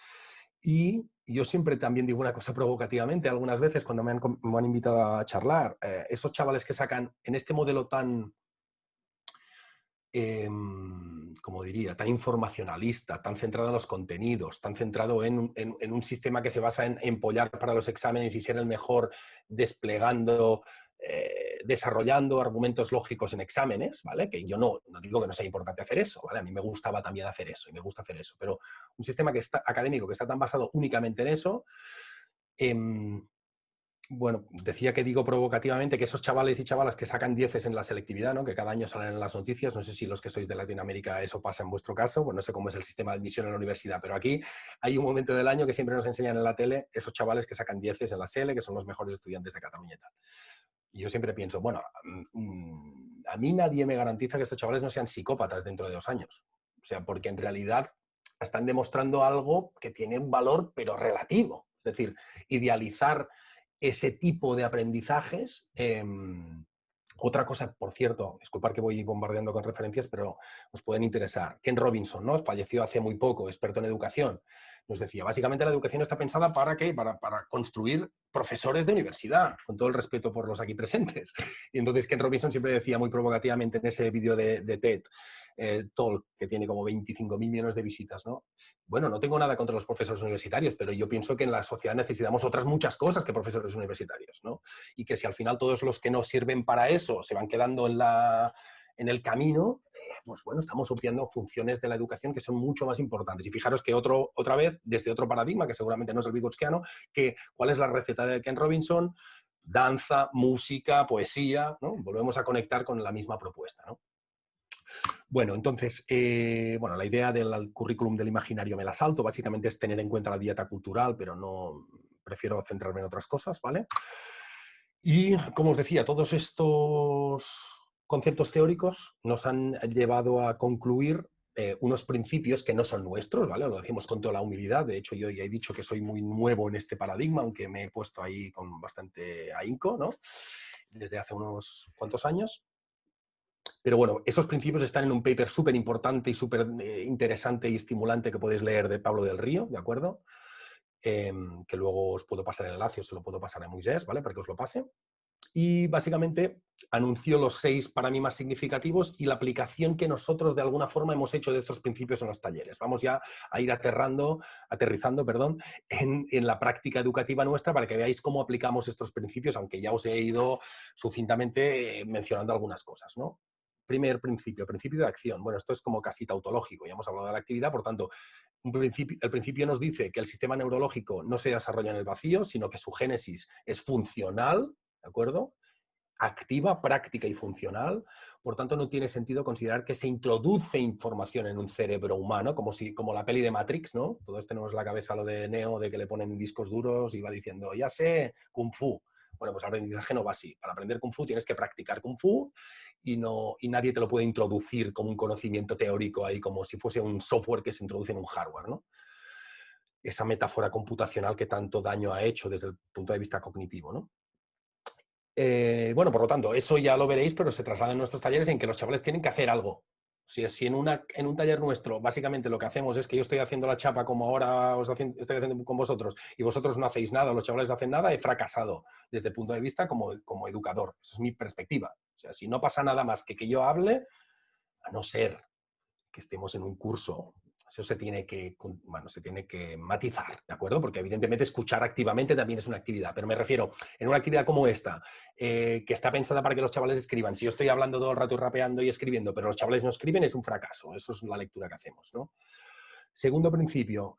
Y yo siempre también digo una cosa provocativamente, algunas veces cuando me han invitado a charlar, esos chavales que sacan en este modelo tan, como diría, tan informacionalista, tan centrado en los contenidos, tan centrado en un sistema que se basa en empollar para los exámenes y ser el mejor desplegando, desarrollando argumentos lógicos en exámenes, ¿vale? Que yo no digo que no sea importante hacer eso, ¿vale? A mí me gustaba también hacer eso y me gusta hacer eso, pero un sistema que está, académico que está tan basado únicamente en eso, bueno, decía que digo provocativamente que esos chavales y chavalas que sacan dieces en la selectividad, ¿no? Que cada año salen en las noticias, no sé si los que sois de Latinoamérica eso pasa en vuestro caso, pues no sé cómo es el sistema de admisión en la universidad, pero aquí hay un momento del año que siempre nos enseñan en la tele esos chavales que sacan dieces en la SELE, que son los mejores estudiantes de Cataluña y tal. Y yo siempre pienso, bueno, a mí nadie me garantiza que estos chavales no sean psicópatas dentro de 2 años. O sea, porque en realidad están demostrando algo que tiene un valor, pero relativo. Es decir, idealizar ese tipo de aprendizajes. Otra cosa, por cierto, disculpad que voy bombardeando con referencias, pero os pueden interesar. Ken Robinson, ¿no? Falleció hace muy poco, experto en educación. Nos decía, básicamente la educación está pensada ¿para qué? Para construir profesores de universidad, con todo el respeto por los aquí presentes. Y entonces Ken Robinson siempre decía muy provocativamente en ese vídeo de TED Talk, que tiene como 25.000 millones de visitas, ¿no? Bueno, no tengo nada contra los profesores universitarios, pero yo pienso que en la sociedad necesitamos otras muchas cosas que profesores universitarios, ¿no? Y que si al final todos los que no sirven para eso se van quedando en el camino, pues bueno, estamos obviando funciones de la educación que son mucho más importantes. Y fijaros que otra vez, desde otro paradigma, que seguramente no es el vygotskiano, que ¿cuál es la receta de Ken Robinson? Danza, música, poesía, ¿no? Volvemos a conectar con la misma propuesta, ¿no? Bueno, entonces, bueno, la idea del currículum del imaginario me la salto, básicamente es tener en cuenta la dieta cultural, pero no prefiero centrarme en otras cosas, ¿vale? Y, como os decía, todos estos conceptos teóricos nos han llevado a concluir unos principios que no son nuestros, ¿vale? Lo decimos con toda la humildad, de hecho yo ya he dicho que soy muy nuevo en este paradigma, aunque me he puesto ahí con bastante ahínco, ¿no? Desde hace unos cuantos años. Pero bueno, esos principios están en un paper súper importante y súper interesante y estimulante que podéis leer de Pablo del Río, ¿de acuerdo? Que luego os puedo pasar el enlace o se lo puedo pasar a Moisés, ¿vale? Para que os lo pase. Y básicamente anunció los 6 para mí más significativos y la aplicación que nosotros de alguna forma hemos hecho de estos principios en los talleres. Vamos ya a ir aterrizando, en la práctica educativa nuestra para que veáis cómo aplicamos estos principios, aunque ya os he ido sucintamente mencionando algunas cosas, ¿no? Primer principio, principio de acción. Bueno, esto es como casi tautológico, ya hemos hablado de la actividad, por tanto, el principio nos dice que el sistema neurológico no se desarrolla en el vacío, sino que su génesis es funcional, ¿de acuerdo? Activa, práctica y funcional. Por tanto, no tiene sentido considerar que se introduce información en un cerebro humano, como la peli de Matrix, ¿no? Todos tenemos en la cabeza lo de Neo, de que le ponen discos duros y va diciendo, ya sé, Kung Fu. Bueno, pues el aprendizaje no va así. Para aprender Kung Fu tienes que practicar Kung Fu y nadie te lo puede introducir como un conocimiento teórico ahí, como si fuese un software que se introduce en un hardware, ¿no? Esa metáfora computacional que tanto daño ha hecho desde el punto de vista cognitivo, ¿no? Bueno, por lo tanto, eso ya lo veréis, pero se traslada en nuestros talleres en que los chavales tienen que hacer algo. Si en un taller nuestro, básicamente lo que hacemos es que yo estoy haciendo la chapa como ahora estoy haciendo con vosotros y vosotros no hacéis nada, los chavales no hacen nada, he fracasado desde el punto de vista como educador. Esa es mi perspectiva. O sea, si no pasa nada más que yo hable, a no ser que estemos en un curso, eso se tiene que matizar, ¿de acuerdo? Porque evidentemente escuchar activamente también es una actividad, pero me refiero, en una actividad como esta, que está pensada para que los chavales escriban, si yo estoy hablando todo el rato rapeando y escribiendo, pero los chavales no escriben, es un fracaso, eso es la lectura que hacemos, ¿no? Segundo principio,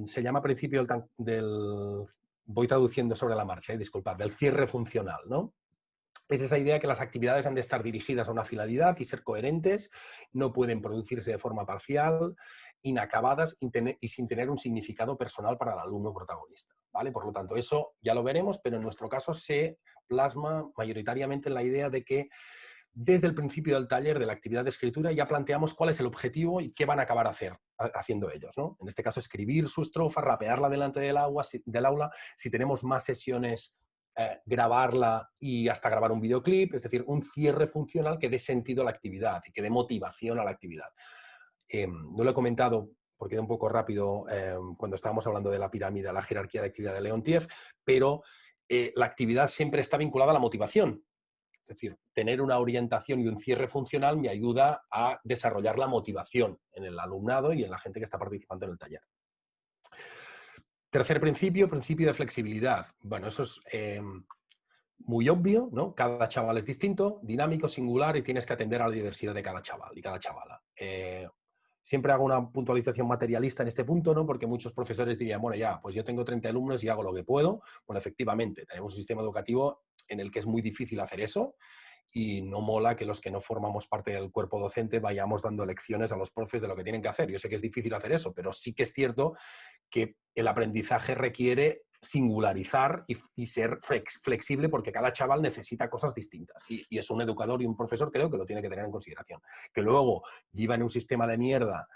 se llama principio voy traduciendo sobre la marcha, disculpad, del cierre funcional, ¿no? Es esa idea que las actividades han de estar dirigidas a una finalidad y ser coherentes, no pueden producirse de forma parcial, inacabadas y sin tener un significado personal para el alumno protagonista, ¿vale? Por lo tanto, eso ya lo veremos, pero en nuestro caso se plasma mayoritariamente en la idea de que desde el principio del taller de la actividad de escritura ya planteamos cuál es el objetivo y qué van a acabar haciendo ellos, ¿no? En este caso, escribir su estrofa, rapearla delante del aula. Si tenemos más sesiones, grabarla y hasta grabar un videoclip, es decir, un cierre funcional que dé sentido a la actividad y que dé motivación a la actividad. No lo he comentado porque era un poco rápido cuando estábamos hablando de la pirámide, la jerarquía de actividad de Leontief, pero la actividad siempre está vinculada a la motivación. Es decir, tener una orientación y un cierre funcional me ayuda a desarrollar la motivación en el alumnado y en la gente que está participando en el taller. Tercer principio, principio de flexibilidad. Bueno, eso es muy obvio, ¿no? Cada chaval es distinto, dinámico, singular y tienes que atender a la diversidad de cada chaval y cada chavala. Siempre hago una puntualización materialista en este punto, ¿no? Porque muchos profesores dirían, bueno, ya, pues yo tengo 30 alumnos y hago lo que puedo. Bueno, efectivamente, tenemos un sistema educativo en el que es muy difícil hacer eso y no mola que los que no formamos parte del cuerpo docente vayamos dando lecciones a los profes de lo que tienen que hacer. Yo sé que es difícil hacer eso, pero sí que es cierto que el aprendizaje requiere singularizar y ser flexible porque cada chaval necesita cosas distintas. Y es un educador y un profesor creo que lo tiene que tener en consideración. Que luego viva en un sistema de mierda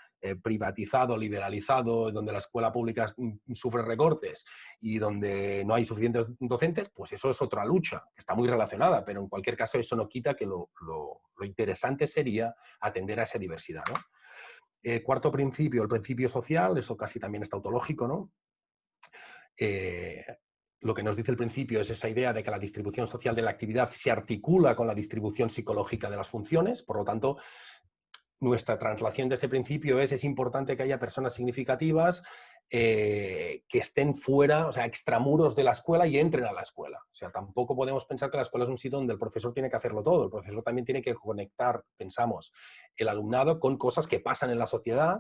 privatizado, liberalizado, donde la escuela pública sufre recortes y donde no hay suficientes docentes, pues eso es otra lucha, que está muy relacionada, pero en cualquier caso eso no quita que lo interesante sería atender a esa diversidad, ¿no? Cuarto principio, el principio social, eso casi también es tautológico, ¿no? Lo que nos dice el principio es esa idea de que la distribución social de la actividad se articula con la distribución psicológica de las funciones, por lo tanto, nuestra translación de ese principio es importante que haya personas significativas que estén fuera, o sea, extramuros de la escuela y entren a la escuela. O sea, tampoco podemos pensar que la escuela es un sitio donde el profesor tiene que hacerlo todo. El profesor también tiene que conectar, pensamos, el alumnado con cosas que pasan en la sociedad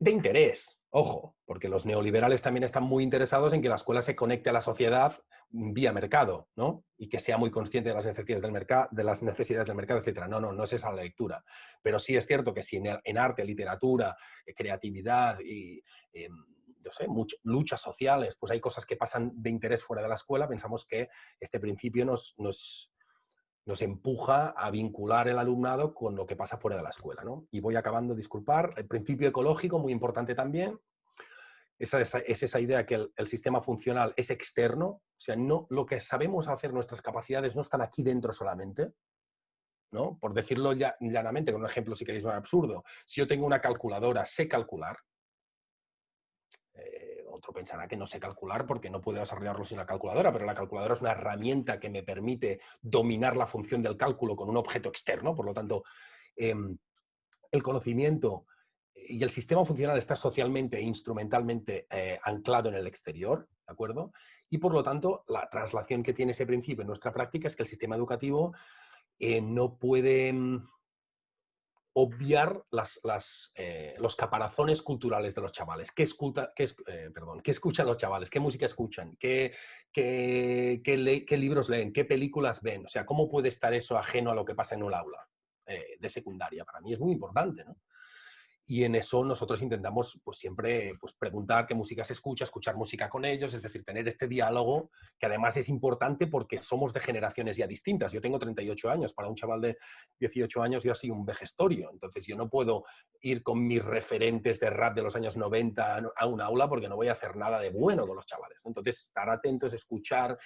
de interés. Ojo, porque los neoliberales también están muy interesados en que la escuela se conecte a la sociedad vía mercado, ¿no? Y que sea muy consciente de las necesidades del mercado, etcétera. No es esa la lectura. Pero sí es cierto que si en arte, literatura, creatividad y no sé, luchas sociales, pues hay cosas que pasan de interés fuera de la escuela, pensamos que este principio nos empuja a vincular el alumnado con lo que pasa fuera de la escuela, ¿no? Y voy acabando, disculpar, el principio ecológico, muy importante también, es esa idea que el sistema funcional es externo, o sea, no, lo que sabemos hacer, nuestras capacidades no están aquí dentro solamente, ¿no? Por decirlo llanamente, con un ejemplo si queréis más absurdo, si yo tengo una calculadora, sé calcular, otro pensará que no sé calcular porque no puedo desarrollarlo sin la calculadora, pero la calculadora es una herramienta que me permite dominar la función del cálculo con un objeto externo, por lo tanto, el conocimiento y el sistema funcional está socialmente e instrumentalmente anclado en el exterior, ¿de acuerdo? Y por lo tanto, la traslación que tiene ese principio en nuestra práctica es que el sistema educativo no puede obviar los caparazones culturales de los chavales. ¿Qué escuchan los chavales? ¿Qué música escuchan? ¿Qué libros leen? ¿Qué películas ven? O sea, ¿cómo puede estar eso ajeno a lo que pasa en un aula de secundaria? Para mí es muy importante, ¿no? Y en eso nosotros intentamos pues, siempre pues, preguntar qué música se escucha, escuchar música con ellos, es decir, tener este diálogo que además es importante porque somos de generaciones ya distintas. Yo tengo 38 años, para un chaval de 18 años yo soy un vejestorio, entonces yo no puedo ir con mis referentes de rap de los años 90 a un aula porque no voy a hacer nada de bueno con los chavales. Entonces, estar atentos, escuchar...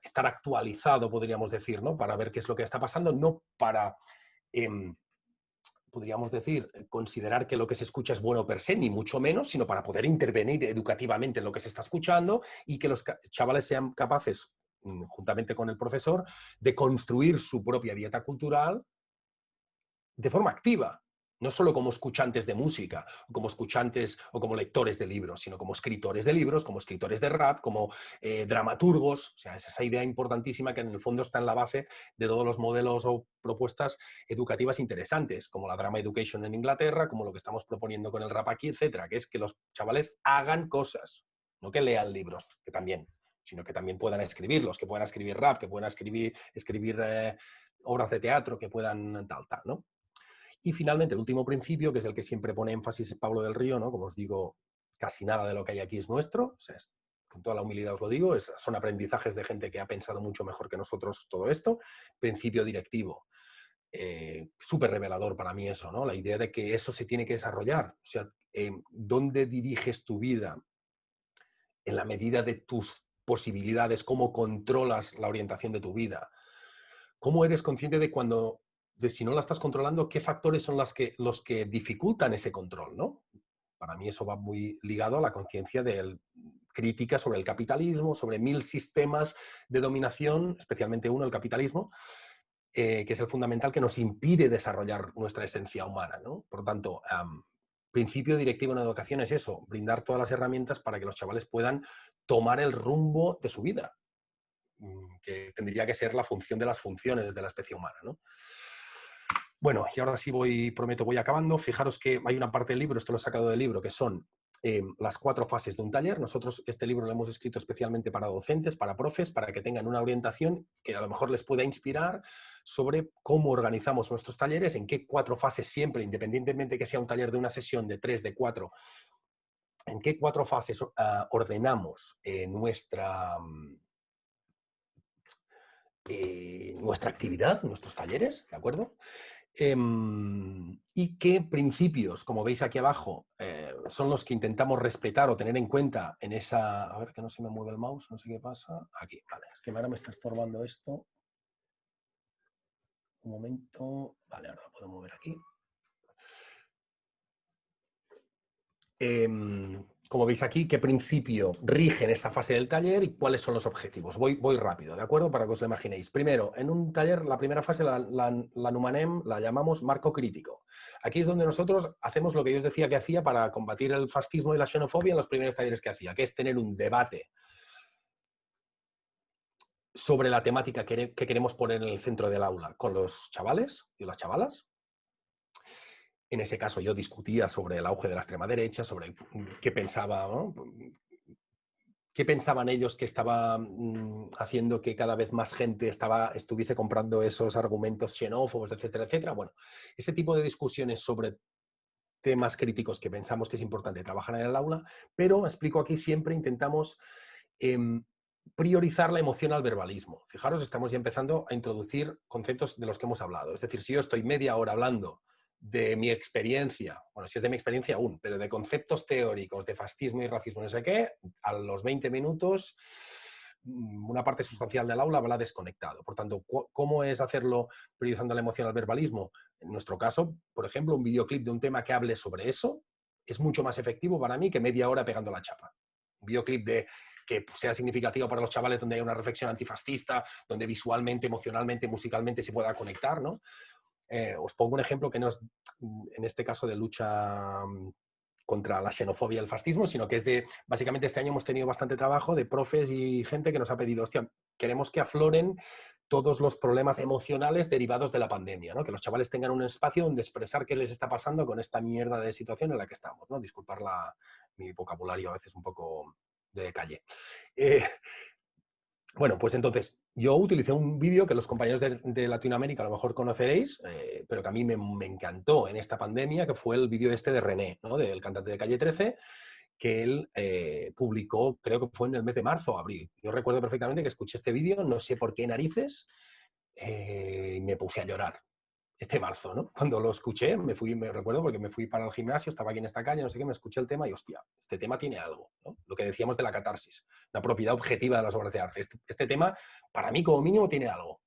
estar actualizado, podríamos decir, ¿no? Para ver qué es lo que está pasando, no para... podríamos decir, considerar que lo que se escucha es bueno per se, ni mucho menos, sino para poder intervenir educativamente en lo que se está escuchando y que los chavales sean capaces, juntamente con el profesor, de construir su propia dieta cultural de forma activa. No solo como escuchantes de música, como escuchantes o como lectores de libros, sino como escritores de libros, como escritores de rap, como dramaturgos. O sea, es esa idea importantísima que en el fondo está en la base de todos los modelos o propuestas educativas interesantes, como la Drama Education en Inglaterra, como lo que estamos proponiendo con el rap aquí, etcétera, que es que los chavales hagan cosas, no que lean libros, que también, sino que también puedan escribirlos, que puedan escribir rap, que puedan escribir obras de teatro, que puedan tal, ¿no? Y finalmente, el último principio, que es el que siempre pone énfasis Pablo del Río, ¿no? Como os digo, casi nada de lo que hay aquí es nuestro, o sea, con toda la humildad os lo digo, son aprendizajes de gente que ha pensado mucho mejor que nosotros todo esto. Principio directivo, súper revelador para mí eso, ¿no? La idea de que eso se tiene que desarrollar, o sea, ¿dónde diriges tu vida? En la medida de tus posibilidades, cómo controlas la orientación de tu vida, cómo eres consciente de cuando de si no la estás controlando, qué factores son los que dificultan ese control, ¿no? Para mí eso va muy ligado a la conciencia crítica sobre el capitalismo, sobre 1000 sistemas de dominación, especialmente uno, el capitalismo, que es el fundamental que nos impide desarrollar nuestra esencia humana, ¿no? Por lo tanto, principio directivo en la educación es eso, brindar todas las herramientas para que los chavales puedan tomar el rumbo de su vida, que tendría que ser la función de las funciones de la especie humana, ¿no? Bueno, y ahora sí prometo, voy acabando. Fijaros que hay una parte del libro, esto lo he sacado del libro, que son las 4 fases de un taller. Nosotros este libro lo hemos escrito especialmente para docentes, para profes, para que tengan una orientación que a lo mejor les pueda inspirar sobre cómo organizamos nuestros talleres, en qué 4 fases siempre, independientemente que sea un taller de una sesión de 3, de 4, en qué 4 fases ordenamos nuestra actividad, nuestros talleres, ¿de acuerdo? Y qué principios, como veis aquí abajo, son los que intentamos respetar o tener en cuenta en esa... A ver, que no se me mueve el mouse, no sé qué pasa. Aquí, vale, es que ahora me está estorbando esto. Un momento. Vale, ahora lo puedo mover aquí. Como veis aquí, qué principio rige en esta fase del taller y cuáles son los objetivos. Voy rápido, ¿de acuerdo? Para que os lo imaginéis. Primero, en un taller, la primera fase la numanem, la llamamos marco crítico. Aquí es donde nosotros hacemos lo que yo os decía que hacía para combatir el fascismo y la xenofobia en los primeros talleres que hacía, que es tener un debate sobre la temática que queremos poner en el centro del aula con los chavales y las chavalas. En ese caso yo discutía sobre el auge de la extrema derecha, sobre qué pensaba, ¿no? ¿Qué pensaban ellos que estaba haciendo que cada vez más gente estuviese comprando esos argumentos xenófobos, etcétera, etcétera? Bueno, este tipo de discusiones sobre temas críticos que pensamos que es importante trabajar en el aula, pero explico aquí siempre intentamos priorizar la emoción al verbalismo. Fijaros, estamos ya empezando a introducir conceptos de los que hemos hablado. Es decir, si yo estoy media hora hablando de mi experiencia, bueno, si es de mi experiencia aún, pero de conceptos teóricos, de fascismo y racismo, no sé qué, a los 20 minutos una parte sustancial del aula va desconectado. Por tanto, ¿cómo es hacerlo priorizando la emoción al verbalismo? En nuestro caso, por ejemplo, un videoclip de un tema que hable sobre eso es mucho más efectivo para mí que media hora pegando la chapa. Un videoclip que sea significativo para los chavales, donde haya una reflexión antifascista, donde visualmente, emocionalmente, musicalmente se pueda conectar, ¿no? Os pongo un ejemplo que no es, en este caso, de lucha contra la xenofobia y el fascismo, sino que es básicamente este año hemos tenido bastante trabajo de profes y gente que nos ha pedido, hostia, queremos que afloren todos los problemas emocionales derivados de la pandemia, ¿no? Que los chavales tengan un espacio donde expresar qué les está pasando con esta mierda de situación en la que estamos, ¿no? Disculpar mi vocabulario a veces un poco de calle. Bueno, pues entonces, yo utilicé un vídeo que los compañeros de Latinoamérica a lo mejor conoceréis, pero que a mí me encantó en esta pandemia, que fue el vídeo este de René, ¿no? Del cantante de Calle 13, que él publicó, creo que fue en el mes de marzo o abril. Yo recuerdo perfectamente que escuché este vídeo, no sé por qué narices, y me puse a llorar. Este marzo, ¿no? Cuando lo escuché, me recuerdo porque me fui para el gimnasio, estaba aquí en esta calle, no sé qué, me escuché el tema y hostia, este tema tiene algo, ¿no? Lo que decíamos de la catarsis, la propiedad objetiva de las obras de arte. Este tema, para mí, como mínimo, tiene algo.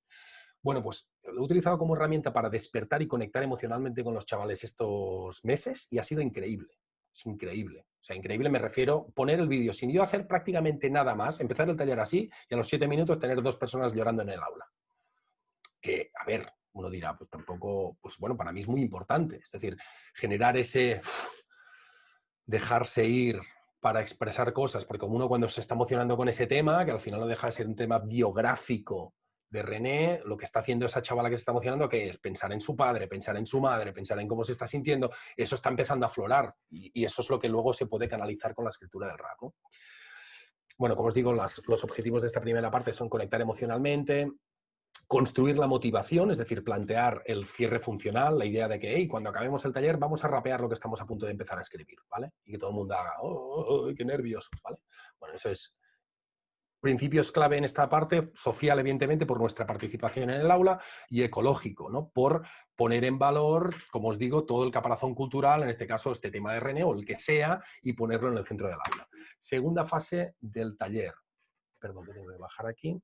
Bueno, pues lo he utilizado como herramienta para despertar y conectar emocionalmente con los chavales estos meses y ha sido increíble. Es increíble. O sea, increíble me refiero poner el vídeo sin yo hacer prácticamente nada más, empezar el taller así y a los 7 minutos tener 2 personas llorando en el aula. Que, a ver, uno dirá, pues tampoco, pues bueno, para mí es muy importante. Es decir, generar dejarse ir para expresar cosas, porque como uno cuando se está emocionando con ese tema, que al final no deja de ser un tema biográfico de René, lo que está haciendo esa chavala que se está emocionando, que es pensar en su padre, pensar en su madre, pensar en cómo se está sintiendo, eso está empezando a aflorar y eso es lo que luego se puede canalizar con la escritura del rap, ¿no? Bueno, como os digo, los objetivos de esta primera parte son conectar emocionalmente, construir la motivación, es decir, plantear el cierre funcional, la idea de que, hey, cuando acabemos el taller vamos a rapear lo que estamos a punto de empezar a escribir, ¿vale? Y que todo el mundo haga, qué nervios, ¿vale? Bueno, eso es principios clave en esta parte, social, evidentemente, por nuestra participación en el aula, y ecológico, ¿no? Por poner en valor, como os digo, todo el caparazón cultural, en este caso este tema de René o el que sea, y ponerlo en el centro del aula. Segunda fase del taller. Perdón, que tengo que bajar aquí.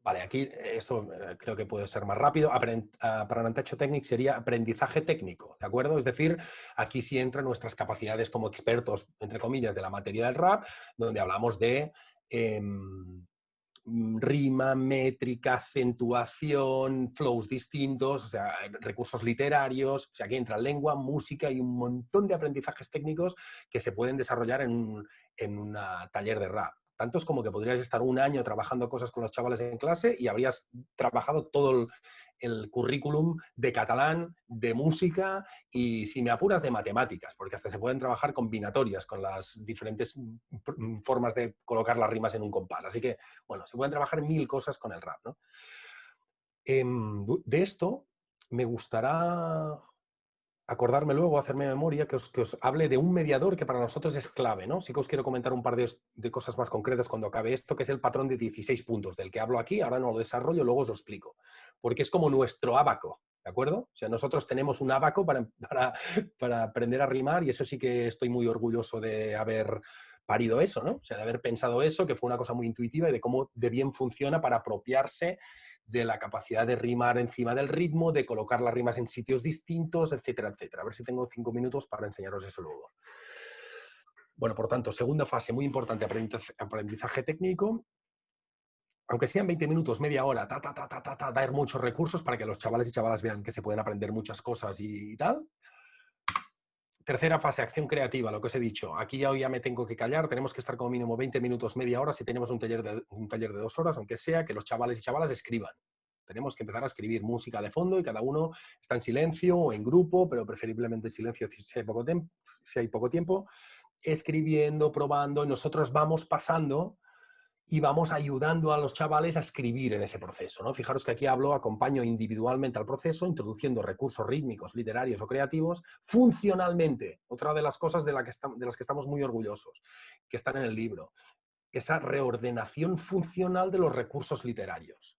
Vale, aquí eso creo que puede ser más rápido. Aprendizaje técnico sería aprendizaje técnico, ¿de acuerdo? Es decir, aquí sí entran nuestras capacidades como expertos, entre comillas, de la materia del rap, donde hablamos de rima, métrica, acentuación, flows distintos, o sea, recursos literarios, o sea, aquí entra lengua, música y un montón de aprendizajes técnicos que se pueden desarrollar en un taller de rap. Tantos como que podrías estar un año trabajando cosas con los chavales en clase y habrías trabajado todo el currículum de catalán, de música y, si me apuras, de matemáticas, porque hasta se pueden trabajar combinatorias con las diferentes formas de colocar las rimas en un compás. Así que, bueno, se pueden trabajar 1000 cosas con el rap, ¿no? De esto me gustará acordarme luego, hacerme memoria, que os hable de un mediador que para nosotros es clave, ¿no? Sí que os quiero comentar un par de cosas más concretas cuando acabe esto, que es el patrón de 16 puntos, del que hablo aquí, ahora no lo desarrollo, luego os lo explico. Porque es como nuestro ábaco, ¿de acuerdo? O sea, nosotros tenemos un ábaco para aprender a rimar y eso sí que estoy muy orgulloso de haber parido eso, ¿no? O sea, de haber pensado eso, que fue una cosa muy intuitiva y de cómo de bien funciona para apropiarse de la capacidad de rimar encima del ritmo, de colocar las rimas en sitios distintos, etcétera, etcétera. A ver si tengo 5 minutos para enseñaros eso luego. Bueno, por tanto, segunda fase muy importante, aprendizaje técnico. Aunque sean 20 minutos, media hora, dar muchos recursos para que los chavales y chavalas vean que se pueden aprender muchas cosas y tal. Tercera fase, acción creativa, lo que os he dicho. Aquí ya me tengo que callar, tenemos que estar como mínimo 20 minutos, media hora, si tenemos un taller de 2 horas, aunque sea, que los chavales y chavalas escriban. Tenemos que empezar a escribir música de fondo y cada uno está en silencio o en grupo, pero preferiblemente en silencio si hay poco tiempo, escribiendo, probando, y nosotros vamos pasando y vamos ayudando a los chavales a escribir en ese proceso, ¿no? Fijaros que aquí acompaño individualmente al proceso, introduciendo recursos rítmicos, literarios o creativos, funcionalmente. Otra de las cosas de las que estamos muy orgullosos, que están en el libro. Esa reordenación funcional de los recursos literarios.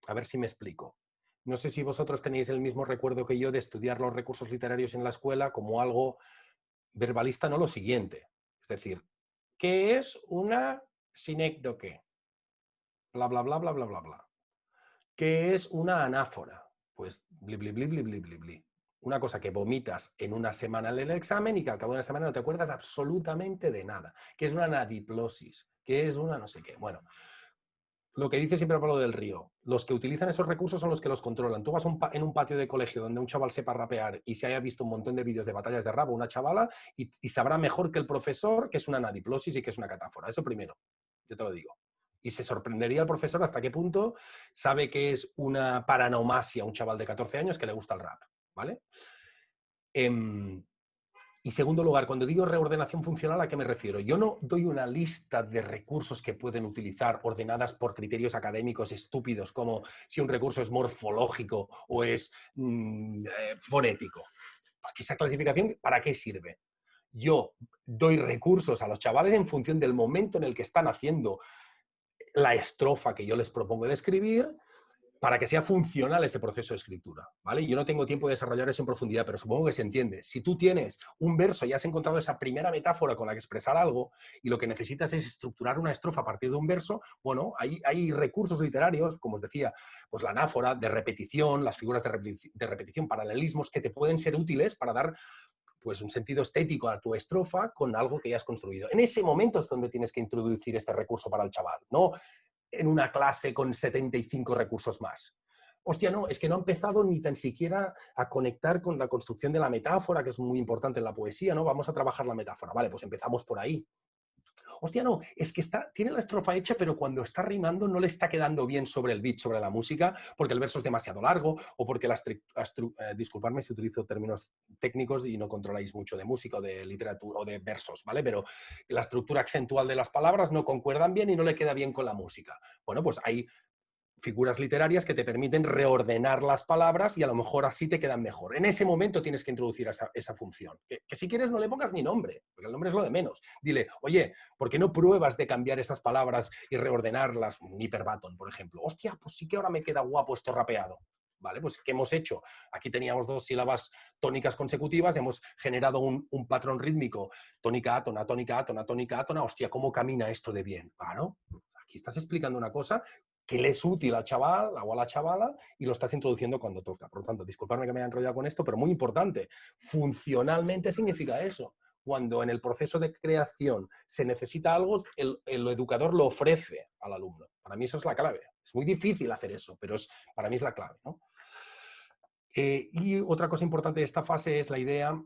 A ver si me explico. No sé si vosotros tenéis el mismo recuerdo que yo de estudiar los recursos literarios en la escuela como algo verbalista, no lo siguiente. Es decir, ¿qué es una sinécdoque? Bla, bla, bla, bla, bla, bla, bla. ¿Qué es una anáfora? Pues bli, bli, bli, bli, bli, bli, bli. Una cosa que vomitas en una semana en el examen y que al cabo de una semana no te acuerdas absolutamente de nada. ¿Qué es una nadiplosis? ¿Qué es una no sé qué? Bueno, lo que dice siempre Pablo del Río, los que utilizan esos recursos son los que los controlan. Tú vas en un patio de colegio donde un chaval sepa rapear y se haya visto un montón de vídeos de batallas de rap o una chavala y sabrá mejor que el profesor que es una nadiplosis y que es una catáfora. Eso primero, yo te lo digo. Y se sorprendería el profesor hasta qué punto sabe que es una paranomasia un chaval de 14 años que le gusta el rap, ¿vale? Y segundo lugar, cuando digo reordenación funcional, ¿a qué me refiero? Yo no doy una lista de recursos que pueden utilizar ordenadas por criterios académicos estúpidos, como si un recurso es morfológico o es fonético. ¿Esa clasificación para qué sirve? Yo doy recursos a los chavales en función del momento en el que están haciendo la estrofa que yo les propongo de escribir, para que sea funcional ese proceso de escritura, ¿vale? Yo no tengo tiempo de desarrollar eso en profundidad, pero supongo que se entiende. Si tú tienes un verso y has encontrado esa primera metáfora con la que expresar algo y lo que necesitas es estructurar una estrofa a partir de un verso, bueno, hay recursos literarios, como os decía, pues la anáfora de repetición, las figuras de repetición, paralelismos, que te pueden ser útiles para dar pues un sentido estético a tu estrofa con algo que ya has construido. En ese momento es donde tienes que introducir este recurso para el chaval, no en una clase con 75 recursos más. Hostia, no, es que no ha empezado ni tan siquiera a conectar con la construcción de la metáfora, que es muy importante en la poesía, ¿no? Vamos a trabajar la metáfora. Vale, pues empezamos por ahí. Hostia, no, es que tiene la estrofa hecha, pero cuando está rimando no le está quedando bien sobre el beat, sobre la música, porque el verso es demasiado largo o porque disculpadme si utilizo términos técnicos y no controláis mucho de música o de literatura o de versos, ¿vale? Pero la estructura accentual de las palabras no concuerdan bien y no le queda bien con la música. Bueno, pues hay figuras literarias que te permiten reordenar las palabras y a lo mejor así te quedan mejor. En ese momento tienes que introducir esa función. Que si quieres no le pongas ni nombre, porque el nombre es lo de menos. Dile, oye, ¿por qué no pruebas de cambiar estas palabras y reordenarlas? Un hiperbatón, por ejemplo. Hostia, pues sí que ahora me queda guapo esto rapeado. ¿Vale? Pues ¿qué hemos hecho? Aquí teníamos 2 sílabas tónicas consecutivas, hemos generado un patrón rítmico, tónica, átona, tónica, átona, tónica, átona. Hostia, ¿cómo camina esto de bien? Claro, aquí estás explicando una cosa que le es útil al chaval o a la chavala y lo estás introduciendo cuando toca. Por lo tanto, disculpadme que me haya enrollado con esto, pero muy importante, funcionalmente significa eso. Cuando en el proceso de creación se necesita algo, el educador lo ofrece al alumno. Para mí eso es la clave. Es muy difícil hacer eso, pero para mí es la clave, ¿no? Y otra cosa importante de esta fase es la idea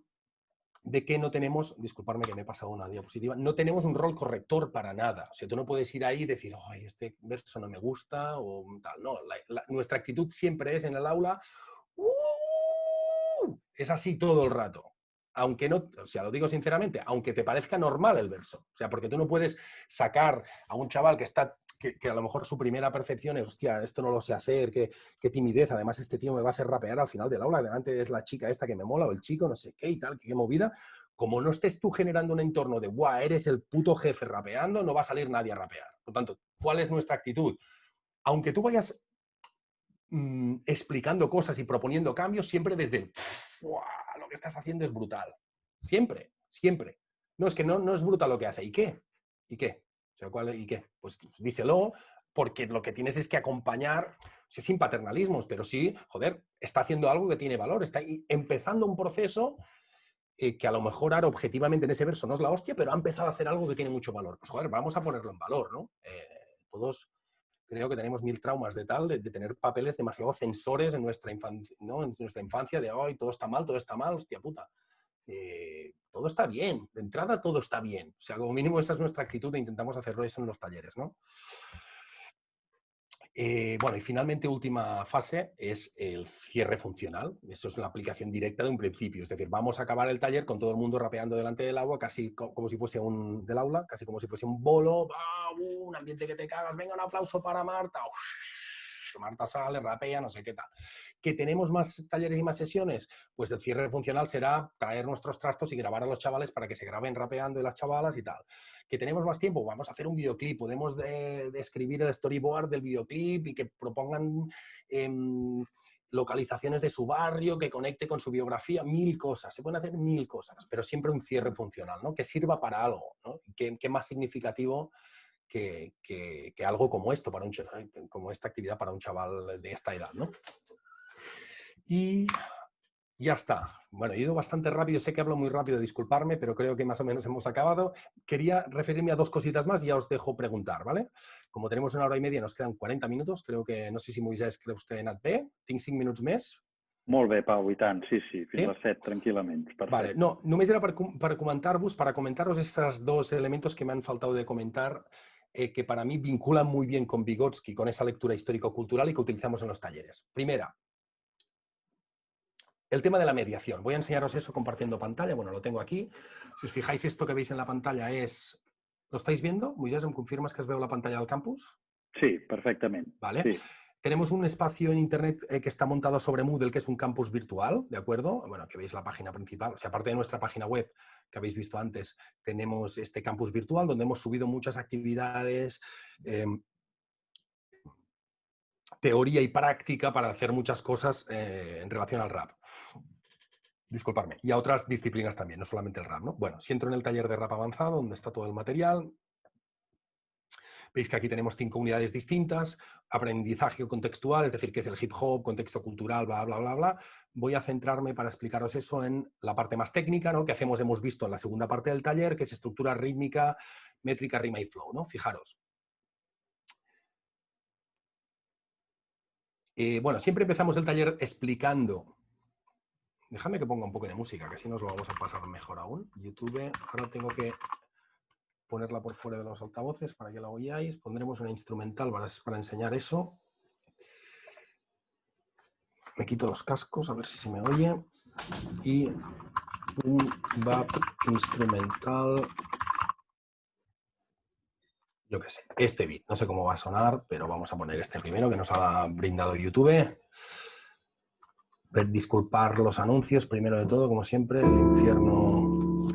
de que no tenemos, disculparme que me he pasado una diapositiva, no tenemos un rol corrector para nada. O sea, tú no puedes ir ahí y decir, ay, este verso no me gusta o tal. No, nuestra actitud siempre es en el aula, es así todo el rato. Aunque no, o sea, lo digo sinceramente, aunque te parezca normal el verso. O sea, porque tú no puedes sacar a un chaval que a lo mejor su primera percepción es, hostia, esto no lo sé hacer, qué timidez, además este tío me va a hacer rapear al final del aula, delante es la chica esta que me mola, o el chico, no sé qué y tal, qué movida. Como no estés tú generando un entorno de, guau, eres el puto jefe rapeando, no va a salir nadie a rapear. Por lo tanto, ¿cuál es nuestra actitud? Aunque tú vayas explicando cosas y proponiendo cambios, siempre desde el, lo que estás haciendo es brutal. Siempre, siempre. No, es que no es brutal lo que hace. ¿Y qué? ¿Y qué? O sea, ¿y qué? Pues díselo, porque lo que tienes es que acompañar, sin paternalismos, pero sí, joder, está haciendo algo que tiene valor, está empezando un proceso que a lo mejor ahora objetivamente en ese verso no es la hostia, pero ha empezado a hacer algo que tiene mucho valor. Pues joder, vamos a ponerlo en valor, ¿no? Todos creo que tenemos 1000 traumas de tener papeles demasiado censores en nuestra infancia, ¿no? En nuestra infancia de, ay, todo está mal, hostia puta. Todo está bien, de entrada todo está bien. O sea, como mínimo esa es nuestra actitud e intentamos hacerlo eso en los talleres, ¿no? Bueno, y finalmente última fase es el cierre funcional. Eso es la aplicación directa de un principio. Es decir, vamos a acabar el taller con todo el mundo rapeando delante del agua, casi como si fuese del aula, casi como si fuese un bolo, un ambiente que te cagas, venga, un aplauso para Marta. Marta sale, rapea, no sé qué tal. ¿Que tenemos más talleres y más sesiones? Pues el cierre funcional será traer nuestros trastos y grabar a los chavales para que se graben rapeando y las chavalas y tal. ¿Que tenemos más tiempo? Vamos a hacer un videoclip. Podemos escribir el storyboard del videoclip y que propongan localizaciones de su barrio, que conecte con su biografía, 1000 cosas. Se pueden hacer 1000 cosas, pero siempre un cierre funcional, ¿no? Que sirva para algo, ¿no? ¿Qué más significativo que algo como esto, como esta actividad para un chaval de esta edad, ¿no? Y ya está. Bueno, he ido bastante rápido, sé que hablo muy rápido, disculparme, pero creo que más o menos hemos acabado. Quería referirme a 2 cositas más y ya os dejo preguntar, ¿vale? Como tenemos 1 hora y media, nos quedan 40 minutos, creo que, no sé si Moisés creus que he anat bé. Tinc 5 minuts més. Molt bé, Pau, i tant. Sí, fins a les 7, tranquil·lament. Perfecte. Vale, no, només era para comentaros esos 2 elementos que me han faltado de comentar, que para mí vinculan muy bien con Vygotsky, con esa lectura histórico-cultural y que utilizamos en los talleres. Primera, el tema de la mediación. Voy a enseñaros eso compartiendo pantalla. Bueno, lo tengo aquí. Si os fijáis, esto que veis en la pantalla es... ¿Lo estáis viendo? Moisés, ¿me confirmas que os veo la pantalla del campus? Sí, perfectamente. Vale. Sí. Tenemos un espacio en Internet que está montado sobre Moodle, que es un campus virtual, ¿de acuerdo? Bueno, que veis la página principal. O sea, aparte de nuestra página web que habéis visto antes, tenemos este campus virtual donde hemos subido muchas actividades, teoría y práctica para hacer muchas cosas en relación al rap. Disculpadme. Y a otras disciplinas también, no solamente el rap, ¿no? Bueno, si entro en el taller de rap avanzado, donde está todo el material, veis que aquí tenemos 5 unidades distintas, aprendizaje contextual, es decir, que es el hip hop, contexto cultural, bla, bla, bla, bla. Voy a centrarme para explicaros eso en la parte más técnica, ¿no? Que hemos visto en la segunda parte del taller, que es estructura rítmica, métrica, rima y flow, ¿no? Fijaros. Bueno, siempre empezamos el taller explicando. Déjame que ponga un poco de música, que así nos lo vamos a pasar mejor aún. YouTube, ahora tengo que ponerla por fuera de los altavoces para que la oigáis. Pondremos una instrumental para enseñar eso. Me quito los cascos, a ver si se me oye. Y un bap instrumental. Yo qué sé, este beat. No sé cómo va a sonar, pero vamos a poner este primero que nos ha brindado YouTube. Disculpar los anuncios, primero de todo, como siempre, el infierno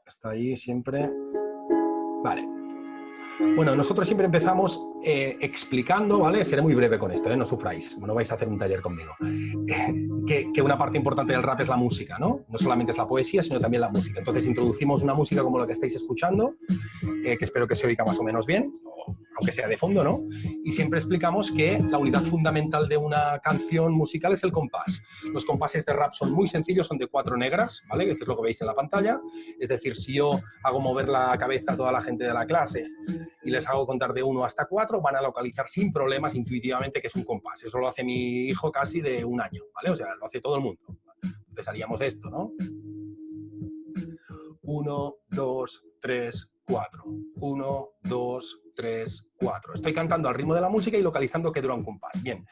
está ahí siempre. Vale. Bueno, nosotros siempre empezamos explicando, ¿vale? Seré muy breve con esto, no sufráis, no vais a hacer un taller conmigo. Que una parte importante del rap es la música, ¿no? No solamente es la poesía, sino también la música. Entonces introducimos una música como la que estáis escuchando, que espero que se oiga más o menos bien, aunque sea de fondo, ¿no? Y siempre explicamos que la unidad fundamental de una canción musical es el compás. Los compases de rap son muy sencillos, son de 4 negras, ¿vale? Que es lo que veis en la pantalla. Es decir, si yo hago mover la cabeza a toda la gente de la clase y les hago contar de 1 hasta 4, van a localizar sin problemas intuitivamente que es un compás. Eso lo hace mi hijo casi de 1 año, ¿vale? O sea, lo hace todo el mundo. Entonces haríamos esto, ¿no? 1, 2, 3, 4. 1, 2, 3, 4. Estoy cantando al ritmo de la música y localizando que dura un compás. Bien,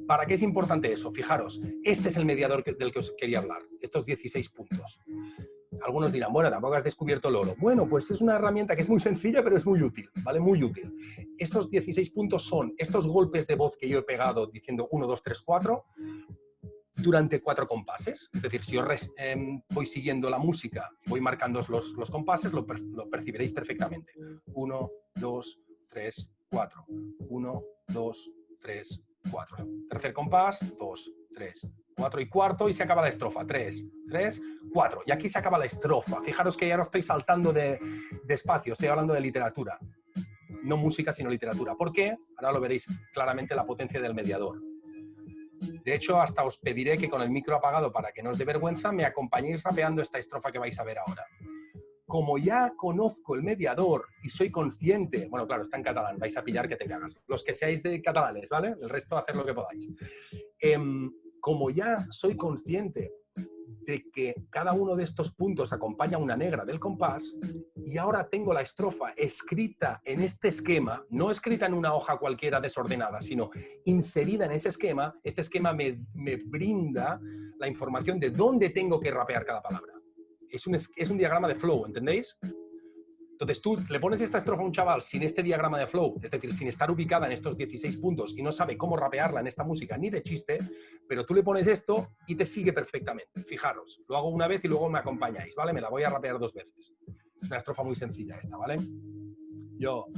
¿para qué es importante eso? Fijaros, este es el mediador del que os quería hablar, estos 16 puntos. Algunos dirán, bueno, tampoco has descubierto el oro. Bueno, pues es una herramienta que es muy sencilla, pero es muy útil, ¿vale? Muy útil. Estos 16 puntos son estos golpes de voz que yo he pegado diciendo 1, 2, 3, 4, durante 4 compases. Es decir, si yo voy siguiendo la música, voy marcando los compases, lo percibiréis perfectamente. 1, 2, 3, 4. 1, 2, 3, 4. Tercer compás, 2, 3, 4 y cuarto, y se acaba la estrofa. 3, 3, 4. Y aquí se acaba la estrofa. Fijaros que ya no estoy saltando de espacio, estoy hablando de literatura. No música, sino literatura. ¿Por qué? Ahora lo veréis claramente la potencia del mediador. De hecho, hasta os pediré que con el micro apagado, para que no os dé vergüenza, me acompañéis rapeando esta estrofa que vais a ver ahora. Como ya conozco el mediador y soy consciente, bueno, claro, está en catalán, vais a pillar que te cagas. Los que seáis de catalanes, ¿vale? El resto, haced lo que podáis. Como ya soy consciente de que cada uno de estos puntos acompaña una negra del compás, y ahora tengo la estrofa escrita en este esquema, no escrita en una hoja cualquiera desordenada, sino inserida en ese esquema, este esquema me brinda la información de dónde tengo que rapear cada palabra. Es un diagrama de flow, ¿entendéis? Entonces tú le pones esta estrofa a un chaval sin este diagrama de flow, es decir, sin estar ubicada en estos 16 puntos y no sabe cómo rapearla en esta música ni de chiste, pero tú le pones esto y te sigue perfectamente. Fijaros, lo hago una vez y luego me acompañáis, ¿vale? Me la voy a rapear 2 veces. És una estrofa muy sencilla esta, ¿vale? Jo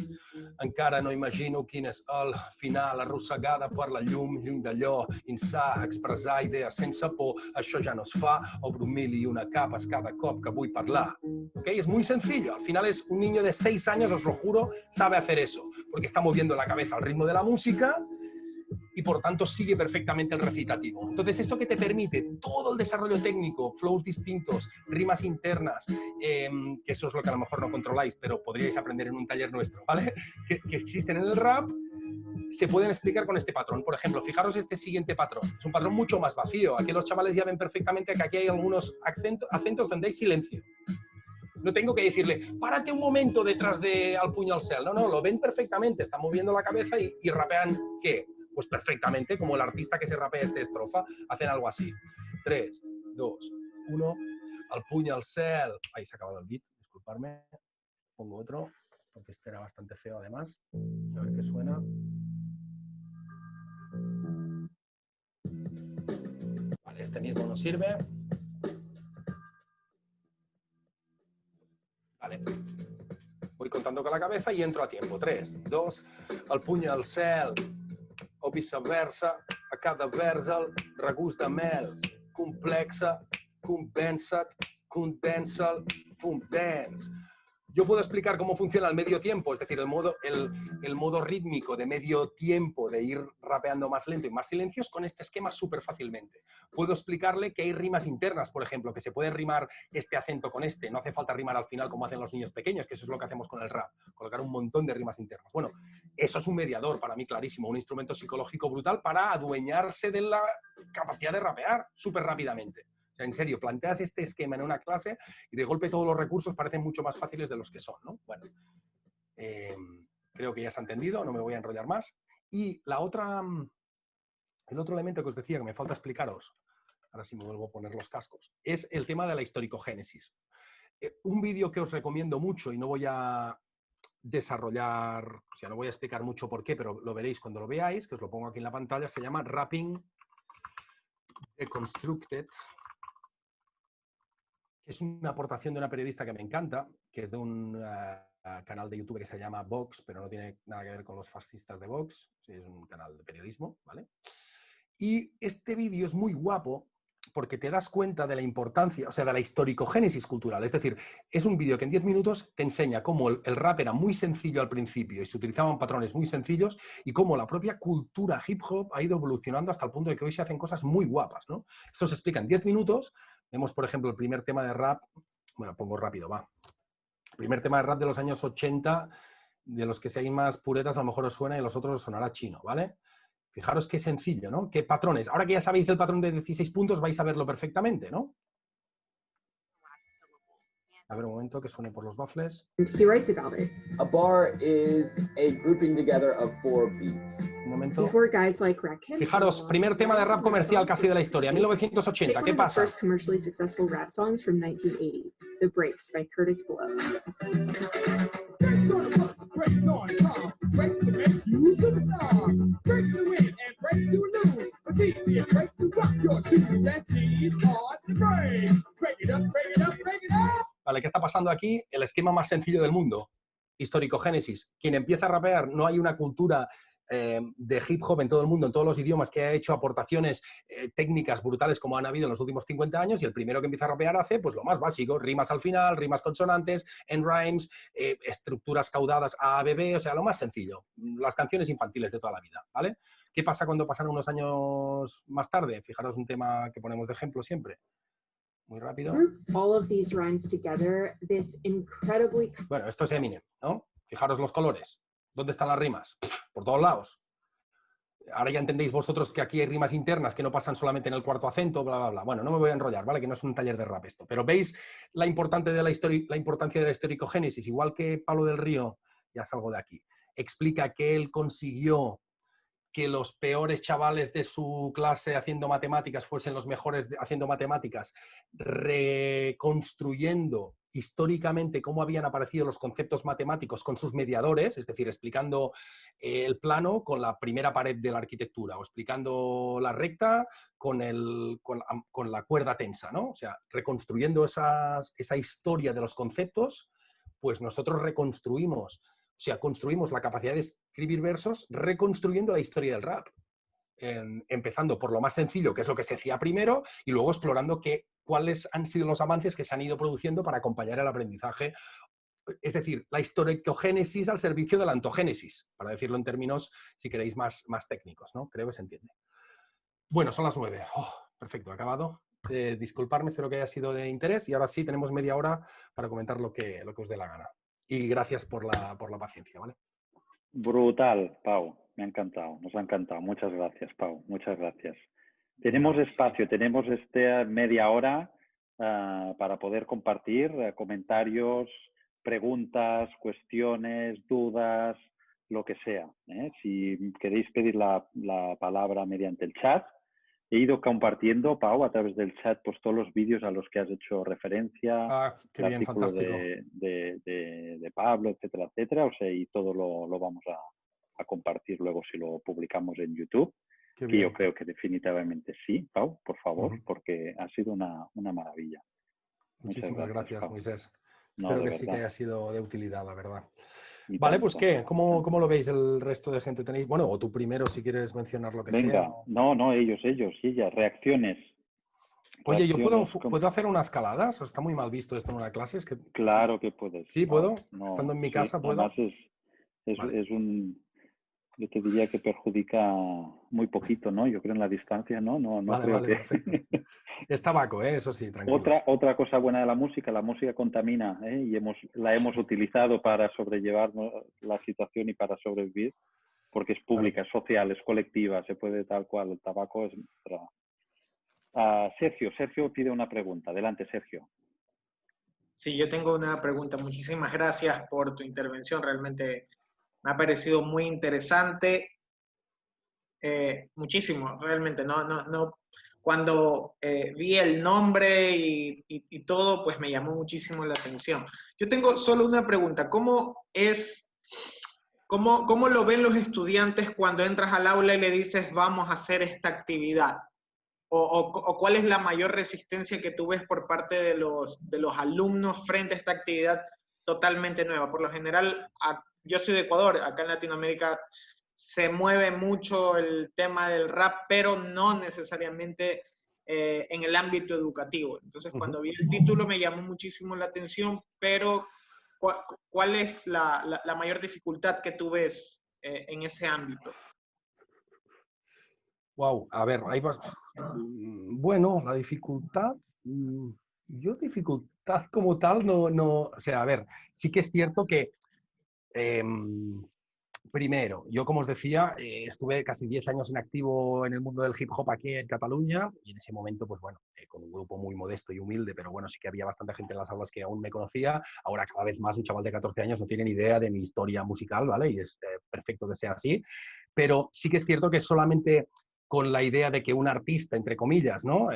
encara no imagino quin és el final, arrossegada per la llum, lluny d'allò, insà, expressar idees sense por, això ja no es fa, obro 1001 capes cada cop que vull parlar. ¿Okay? Es muy sencillo, al final es un niño de 6 años, os lo juro, sabe hacer eso, porque está moviendo la cabeza al ritmo de la música y por tanto sigue perfectamente el recitativo. Entonces, esto que te permite todo el desarrollo técnico, flows distintos, rimas internas, que eso es lo que a lo mejor no controláis, pero podríais aprender en un taller nuestro, ¿vale? Que existen en el rap, se pueden explicar con este patrón. Por ejemplo, fijaros este siguiente patrón. Es un patrón mucho más vacío. Aquí los chavales ya ven perfectamente que aquí hay algunos acentos donde hay silencio. No tengo que decirle, párate un momento detrás de Al puño al cel. No, no, lo ven perfectamente. Están moviendo la cabeza y rapean, ¿qué? Pues perfectamente, como el artista que se rapea esta estrofa, hacen algo así. 3, 2, 1, al puño al cel. Ahí se ha acabado el beat, disculparme. Pongo otro, porque este era bastante feo además. A ver qué suena. Vale, este mismo no sirve. Vale. Voy contando con la cabeza y entro a tiempo. 3, 2, el puny al cel, o viceversa, a cada vers el regust de mel, complexa, compensa't, condensa'l, fum dance. Yo puedo explicar cómo funciona el medio tiempo, es decir, el modo rítmico de medio tiempo, de ir rapeando más lento y más silencios, con este esquema súper fácilmente. Puedo explicarle que hay rimas internas, por ejemplo, que se puede rimar este acento con este. No hace falta rimar al final como hacen los niños pequeños, que eso es lo que hacemos con el rap, colocar un montón de rimas internas. Bueno, eso es un mediador para mí clarísimo, un instrumento psicológico brutal para adueñarse de la capacidad de rapear súper rápidamente. O sea, en serio, planteas este esquema en una clase y de golpe todos los recursos parecen mucho más fáciles de los que son, ¿no? Bueno, creo que ya se ha entendido, no me voy a enrollar más. Y el otro elemento que os decía que me falta explicaros, ahora sí me vuelvo a poner los cascos, es el tema de la historicogénesis. Un vídeo que os recomiendo mucho y no voy a desarrollar, o sea, no voy a explicar mucho por qué, pero lo veréis cuando lo veáis, que os lo pongo aquí en la pantalla, se llama Rapping Deconstructed. Es una aportación de una periodista que me encanta, que es de un canal de YouTube que se llama Vox, pero no tiene nada que ver con los fascistas de Vox, es un canal de periodismo, ¿vale? Y este vídeo es muy guapo porque te das cuenta de la importancia, o sea, de la historicogénesis cultural. Es decir, es un vídeo que en 10 minutos te enseña cómo el rap era muy sencillo al principio y se utilizaban patrones muy sencillos y cómo la propia cultura hip hop ha ido evolucionando hasta el punto de que hoy se hacen cosas muy guapas, ¿no? Eso se explica en 10 minutos. Vemos, por ejemplo, el primer tema de rap. Bueno, pongo rápido, va. El primer tema de rap de los años 80, de los que seáis más puretas, a lo mejor os suena y los otros os sonará chino, ¿vale? Fijaros qué sencillo, ¿no? Qué patrones. Ahora que ya sabéis el patrón de 16 puntos, vais a verlo perfectamente, ¿no? A ver, un momento, que suene por los baffles. He writes about it. A bar is a grouping together of 4 beats. Un momento. Before guys like Rakim. Fijaros, primer tema de rap comercial casi de la historia, 1980. ¿Qué pasa? First commercially successful rap songs from 1980, The Breaks by Curtis Blow. Vale, ¿qué está pasando aquí? El esquema más sencillo del mundo. Historicogénesis. Quien empieza a rapear, no hay una cultura de hip hop en todo el mundo, en todos los idiomas, que ha hecho aportaciones técnicas brutales como han habido en los últimos 50 años, y el primero que empieza a rapear hace pues lo más básico, rimas al final, rimas consonantes, end rhymes, estructuras caudadas A, B, B, o sea, lo más sencillo, las canciones infantiles de toda la vida, ¿vale? ¿Qué pasa cuando pasan unos años más tarde? Fijaros un tema que ponemos de ejemplo siempre. Muy rápido. All of these rhymes together, this incredibly... Bueno, esto es Eminem, ¿no? Fijaros los colores. ¿Dónde están las rimas? Por todos lados. Ahora ya entendéis vosotros que aquí hay rimas internas que no pasan solamente en el cuarto acento, bla, bla, bla. Bueno, no me voy a enrollar, ¿vale? Que no es un taller de rap esto. Pero veis la importancia de la importancia de la historicogénesis. Igual que Pablo del Río, ya salgo de aquí, explica que él consiguió que los peores chavales de su clase haciendo matemáticas fuesen los mejores haciendo matemáticas, reconstruyendo históricamente cómo habían aparecido los conceptos matemáticos con sus mediadores, es decir, explicando el plano con la primera pared de la arquitectura o explicando la recta con la cuerda tensa, ¿no? O sea, reconstruyendo esa historia de los conceptos, pues nosotros reconstruimos. O sea, construimos la capacidad de escribir versos reconstruyendo la historia del rap. Empezando por lo más sencillo, que es lo que se hacía primero, y luego explorando cuáles han sido los avances que se han ido produciendo para acompañar el aprendizaje. Es decir, la historicogénesis al servicio de la ontogénesis, para decirlo en términos, si queréis, más técnicos, ¿no? Creo que se entiende. Bueno, son las 9. Oh, perfecto, acabado. Disculparme, espero que haya sido de interés, y ahora sí tenemos media hora para comentar lo que os dé la gana. Y gracias por la paciencia, ¿vale? Brutal, Pau. Me ha encantado, nos ha encantado. Muchas gracias, Pau. Muchas gracias. Tenemos espacio, tenemos media hora para poder compartir comentarios, preguntas, cuestiones, dudas, lo que sea. Si queréis pedir la palabra mediante el chat, he ido compartiendo, Pau, a través del chat, pues todos los vídeos a los que has hecho referencia, qué el bien, artículo fantástico. de Pablo, etcétera, etcétera. O sea, y todo lo vamos a compartir luego si lo publicamos en YouTube. Qué que bien. yo creo que definitivamente sí, Pau, por favor, porque ha sido una maravilla. Muchísimas gracias, Pau. Moisés. No, Espero de que sí que verdad. haya sido de utilidad, la verdad. Y Vale, tanto. pues ¿qué? ¿Cómo lo veis el resto de gente? ¿Tenéis? Bueno, o tú primero si quieres mencionar lo que Venga, sea. no, ellos y ellas. Reacciones. Oye, ¿yo Reacciones, puedo hacer unas escaladas? ¿O está muy mal visto esto en una clase? Es que... Claro que puedes. Sí, ¿puedo? No, Estando en mi sí, casa, ¿puedo? además Vale. es un... Yo te diría que perjudica muy poquito, ¿no? Yo creo en la distancia, ¿no? No Vale, creo que... perfecto. Es tabaco, eso sí, tranquilos. Otra cosa buena de la música contamina, y la hemos utilizado para sobrellevar la situación y para sobrevivir, porque es pública, es social, es colectiva, se puede tal cual. El tabaco es... Sergio pide una pregunta. Adelante, Sergio. Sí, yo tengo una pregunta. Muchísimas gracias por tu intervención. Realmente me ha parecido muy interesante. Muchísimo, realmente. No. Cuando vi el nombre y todo, pues me llamó muchísimo la atención. Yo tengo solo una pregunta. ¿Cómo lo ven los estudiantes cuando entras al aula y le dices vamos a hacer esta actividad? ¿O cuál es la mayor resistencia que tú ves por parte de los alumnos frente a esta actividad totalmente nueva? Por lo general, yo soy de Ecuador, acá en Latinoamérica se mueve mucho el tema del rap, pero no necesariamente en el ámbito educativo. Entonces, cuando vi el título me llamó muchísimo la atención, pero ¿cuál es la mayor dificultad que tú ves en ese ámbito? Wow, a ver, ahí vas. Bueno, la dificultad, yo dificultad como tal no, o sea, a ver, sí que es cierto que primero, yo como os decía, estuve casi 10 años en activo en el mundo del hip hop aquí en Cataluña y en ese momento, pues bueno, con un grupo muy modesto y humilde, pero bueno, sí que había bastante gente en las aulas que aún me conocía. Ahora cada vez más un chaval de 14 años no tiene ni idea de mi historia musical, ¿vale? Y es perfecto que sea así. Pero sí que es cierto que solamente con la idea de que un artista, entre comillas, ¿no?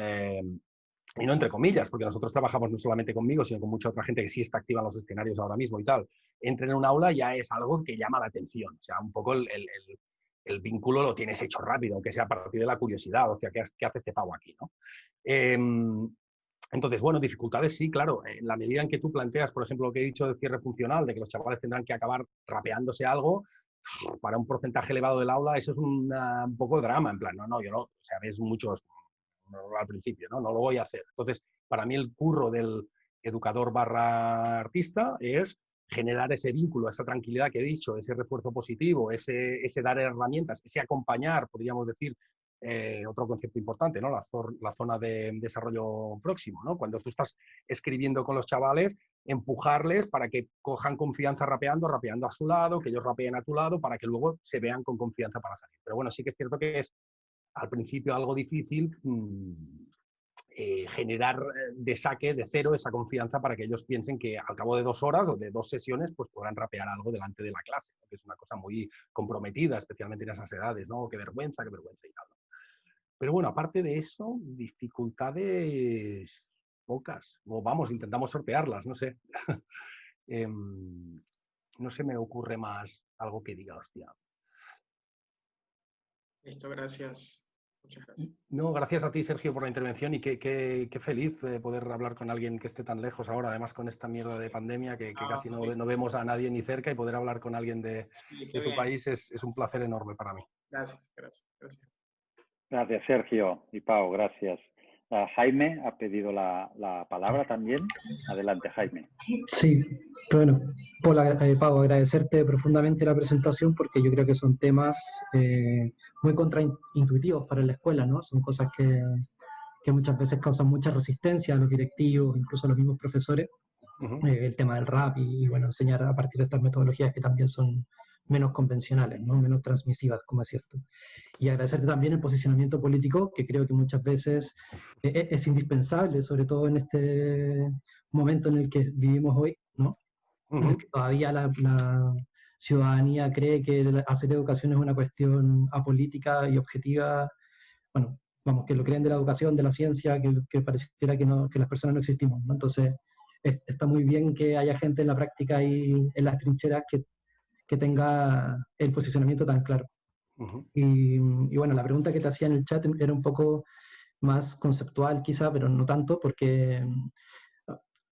Y no entre comillas, porque nosotros trabajamos no solamente conmigo, sino con mucha otra gente que sí está activa en los escenarios ahora mismo y tal. Entren en un aula ya es algo que llama la atención. O sea, un poco el vínculo lo tienes hecho rápido, aunque sea a partir de la curiosidad. O sea, ¿qué hace este pavo aquí, no? Entonces, bueno, dificultades sí, claro. En la medida en que tú planteas, por ejemplo, lo que he dicho del cierre funcional, de que los chavales tendrán que acabar rapeándose algo, para un porcentaje elevado del aula, eso es un poco drama. En plan, no, yo no. O sea, ves muchos al principio, ¿no? No lo voy a hacer. Entonces, para mí el curro del educador barra artista es generar ese vínculo, esa tranquilidad que he dicho, ese refuerzo positivo, ese dar herramientas, ese acompañar, podríamos decir, otro concepto importante, ¿no? La zona de desarrollo próximo, ¿no? Cuando tú estás escribiendo con los chavales, empujarles para que cojan confianza rapeando a su lado, que ellos rapeen a tu lado, para que luego se vean con confianza para salir. Pero bueno, sí que es cierto que es al principio algo difícil generar de saque, de cero, esa confianza para que ellos piensen que al cabo de 2 horas o de 2 sesiones pues podrán rapear algo delante de la clase, ¿no? Que es una cosa muy comprometida, especialmente en esas edades, ¿no? Qué vergüenza y tal, ¿no? Pero bueno, aparte de eso, dificultades pocas, o vamos, intentamos sortearlas, no sé. No se me ocurre más algo que diga, hostia. Listo, gracias. Muchas gracias. No, gracias a ti, Sergio, por la intervención y qué feliz poder hablar con alguien que esté tan lejos ahora, además con esta mierda de pandemia que casi sí. no vemos a nadie ni cerca, y poder hablar con alguien de tu bien. país es un placer enorme para mí. Gracias. Gracias, Sergio y Pau, gracias. Jaime ha pedido la palabra también. Adelante, Jaime. Sí, bueno, Pau, agradecerte profundamente la presentación porque yo creo que son temas muy contraintuitivos para la escuela, ¿no? Son cosas que muchas veces causan mucha resistencia a los directivos, incluso a los mismos profesores. El tema del rap y, bueno, enseñar a partir de estas metodologías que también son menos convencionales, ¿no? Menos transmisivas, como es cierto. Y agradecerte también el posicionamiento político, que creo que muchas veces es indispensable, sobre todo en este momento en el que vivimos hoy, ¿no? En el que todavía la ciudadanía cree que hacer educación es una cuestión apolítica y objetiva. Bueno, vamos, que lo creen de la educación, de la ciencia, que pareciera que las personas no existimos, ¿no? Entonces, está muy bien que haya gente en la práctica y en las trincheras que tenga el posicionamiento tan claro. Y bueno, la pregunta que te hacía en el chat era un poco más conceptual quizá, pero no tanto, porque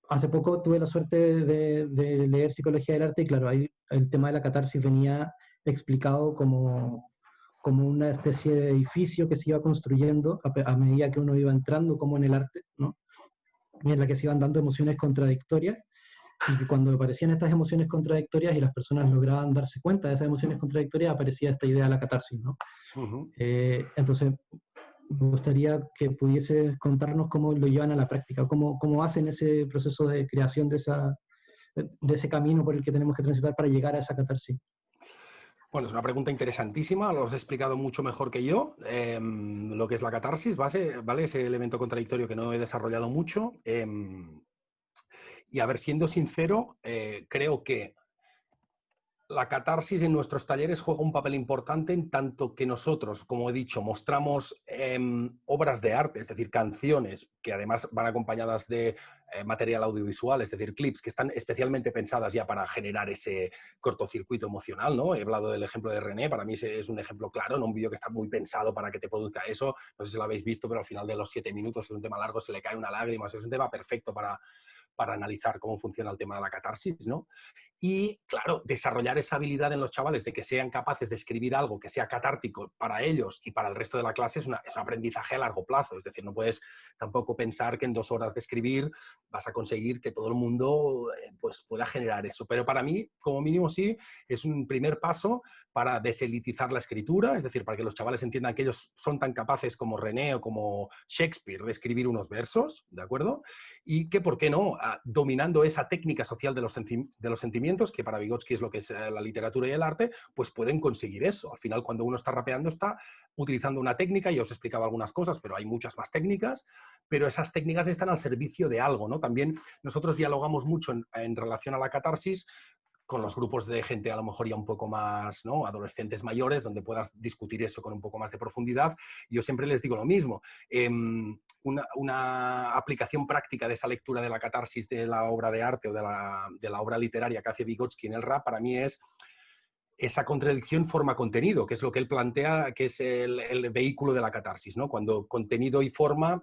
hace poco tuve la suerte de leer Psicología del Arte y claro, ahí el tema de la catarsis venía explicado como una especie de edificio que se iba construyendo a medida que uno iba entrando como en el arte, ¿no? Y en la que se iban dando emociones contradictorias, y que cuando aparecían estas emociones contradictorias y las personas lograban darse cuenta de esas emociones contradictorias, aparecía esta idea de la catarsis, ¿no? Entonces, me gustaría que pudieses contarnos cómo lo llevan a la práctica, cómo hacen ese proceso de creación de ese camino por el que tenemos que transitar para llegar a esa catarsis. Bueno, es una pregunta interesantísima, lo has explicado mucho mejor que yo, lo que es la catarsis, ¿vale? Ese elemento contradictorio que no he desarrollado mucho. Y a ver, siendo sincero, creo que la catarsis en nuestros talleres juega un papel importante en tanto que nosotros, como he dicho, mostramos obras de arte, es decir, canciones que además van acompañadas de material audiovisual, es decir, clips que están especialmente pensadas ya para generar ese cortocircuito emocional, ¿no? He hablado del ejemplo de René, para mí es un ejemplo claro, ¿no? Un vídeo que está muy pensado para que te produzca eso, no sé si lo habéis visto, pero al final de los 7 minutos, es un tema largo, se le cae una lágrima, es un tema perfecto para analizar cómo funciona el tema de la catarsis, ¿no? Y, claro, desarrollar esa habilidad en los chavales de que sean capaces de escribir algo que sea catártico para ellos y para el resto de la clase es un aprendizaje a largo plazo. Es decir, no puedes tampoco pensar que en 2 horas de escribir vas a conseguir que todo el mundo pues pueda generar eso. Pero para mí, como mínimo, sí, es un primer paso para deselitizar la escritura, es decir, para que los chavales entiendan que ellos son tan capaces como René o como Shakespeare de escribir unos versos, ¿de acuerdo? Y que, ¿por qué no? Dominando esa técnica social de los sentimientos, que para Vygotsky es lo que es la literatura y el arte, pues pueden conseguir eso. Al final, cuando uno está rapeando, está utilizando una técnica, ya os he explicado algunas cosas, pero hay muchas más técnicas, pero esas técnicas están al servicio de algo, ¿no? También nosotros dialogamos mucho en relación a la catarsis con los grupos de gente a lo mejor ya un poco más, ¿no? Adolescentes mayores, donde puedas discutir eso con un poco más de profundidad. Yo siempre les digo lo mismo. Una aplicación práctica de esa lectura de la catarsis de la obra de arte o de la obra literaria que hace Vygotsky en el rap, para mí es esa contradicción forma-contenido, que es lo que él plantea, que es el vehículo de la catarsis, ¿no? Cuando contenido y forma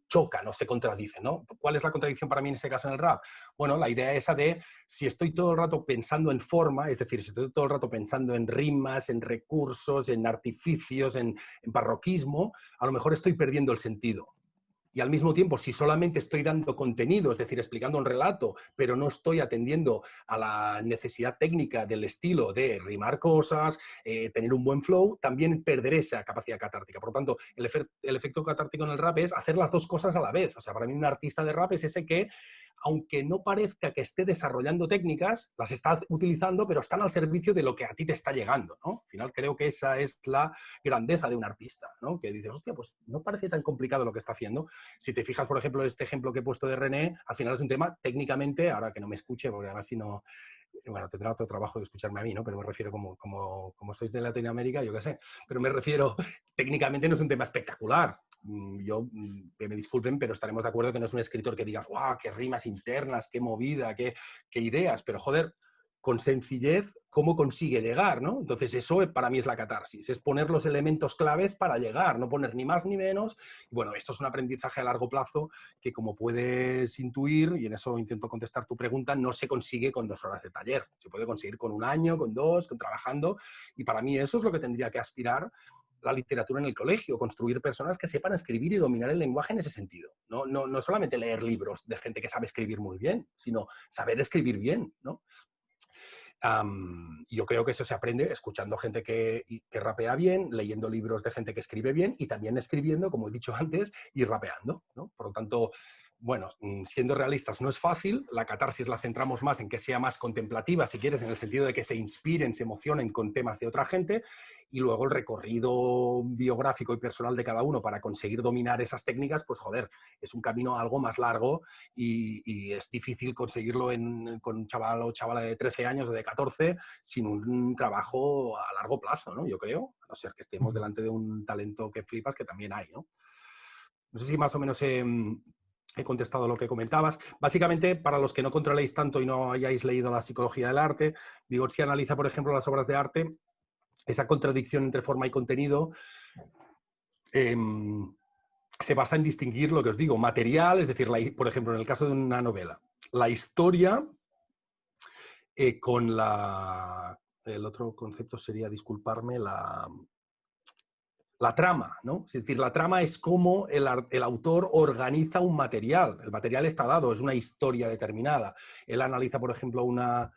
chocan o se contradicen, ¿no? ¿Cuál es la contradicción para mí en ese caso en el rap? Bueno, la idea esa de si estoy todo el rato pensando en forma, es decir, si estoy todo el rato pensando en rimas, en recursos, en artificios, en barroquismo, a lo mejor estoy perdiendo el sentido. Y al mismo tiempo, si solamente estoy dando contenido, es decir, explicando un relato, pero no estoy atendiendo a la necesidad técnica del estilo de rimar cosas, tener un buen flow, también perderé esa capacidad catártica. Por lo tanto, el efecto catártico en el rap es hacer las dos cosas a la vez. O sea, para mí un artista de rap es ese que, aunque no parezca que esté desarrollando técnicas, las está utilizando, pero están al servicio de lo que a ti te está llegando, ¿no? Al final creo que esa es la grandeza de un artista, ¿no? Que dices, hostia, pues no parece tan complicado lo que está haciendo. Si te fijas, por ejemplo, este ejemplo que he puesto de René, al final es un tema técnicamente, ahora que no me escuche, porque además si no, bueno, tendrá otro trabajo de escucharme a mí, ¿no? Pero me refiero como sois de Latinoamérica, yo qué sé, pero me refiero, técnicamente no es un tema espectacular. Que me disculpen, pero estaremos de acuerdo que no es un escritor que digas, ¡guau, qué rimas internas, qué movida, qué ideas! Pero, joder, con sencillez, ¿cómo consigue llegar, ¿no? Entonces eso para mí es la catarsis, es poner los elementos claves para llegar, no poner ni más ni menos. Y bueno, esto es un aprendizaje a largo plazo que, como puedes intuir, y en eso intento contestar tu pregunta, no se consigue con 2 horas de taller. Se puede conseguir con 1 año, con 2, trabajando. Y para mí eso es lo que tendría que aspirar la literatura en el colegio, construir personas que sepan escribir y dominar el lenguaje en ese sentido. No solamente leer libros de gente que sabe escribir muy bien, sino saber escribir bien, ¿no? Yo creo que eso se aprende escuchando gente que rapea bien, leyendo libros de gente que escribe bien y también escribiendo, como he dicho antes, y rapeando, ¿no? Por lo tanto, bueno, siendo realistas, no es fácil. La catarsis la centramos más en que sea más contemplativa, si quieres, en el sentido de que se inspiren, se emocionen con temas de otra gente, y luego el recorrido biográfico y personal de cada uno para conseguir dominar esas técnicas, pues joder, es un camino algo más largo y es difícil conseguirlo con un chaval o chavala de 13 años o de 14 sin un trabajo a largo plazo, ¿no? Yo creo, a no ser que estemos delante de un talento que flipas, que también hay, ¿no? No sé si más o menos he contestado lo que comentabas. Básicamente, para los que no controléis tanto y no hayáis leído la psicología del arte, Vygotsky analiza, por ejemplo, las obras de arte, esa contradicción entre forma y contenido. Se basa en distinguir lo que os digo, material, es decir, por ejemplo, en el caso de una novela, la historia con la... El otro concepto sería, disculparme, la trama, ¿no? Es decir, la trama es cómo el autor organiza un material. El material está dado, es una historia determinada. Él analiza, por ejemplo, una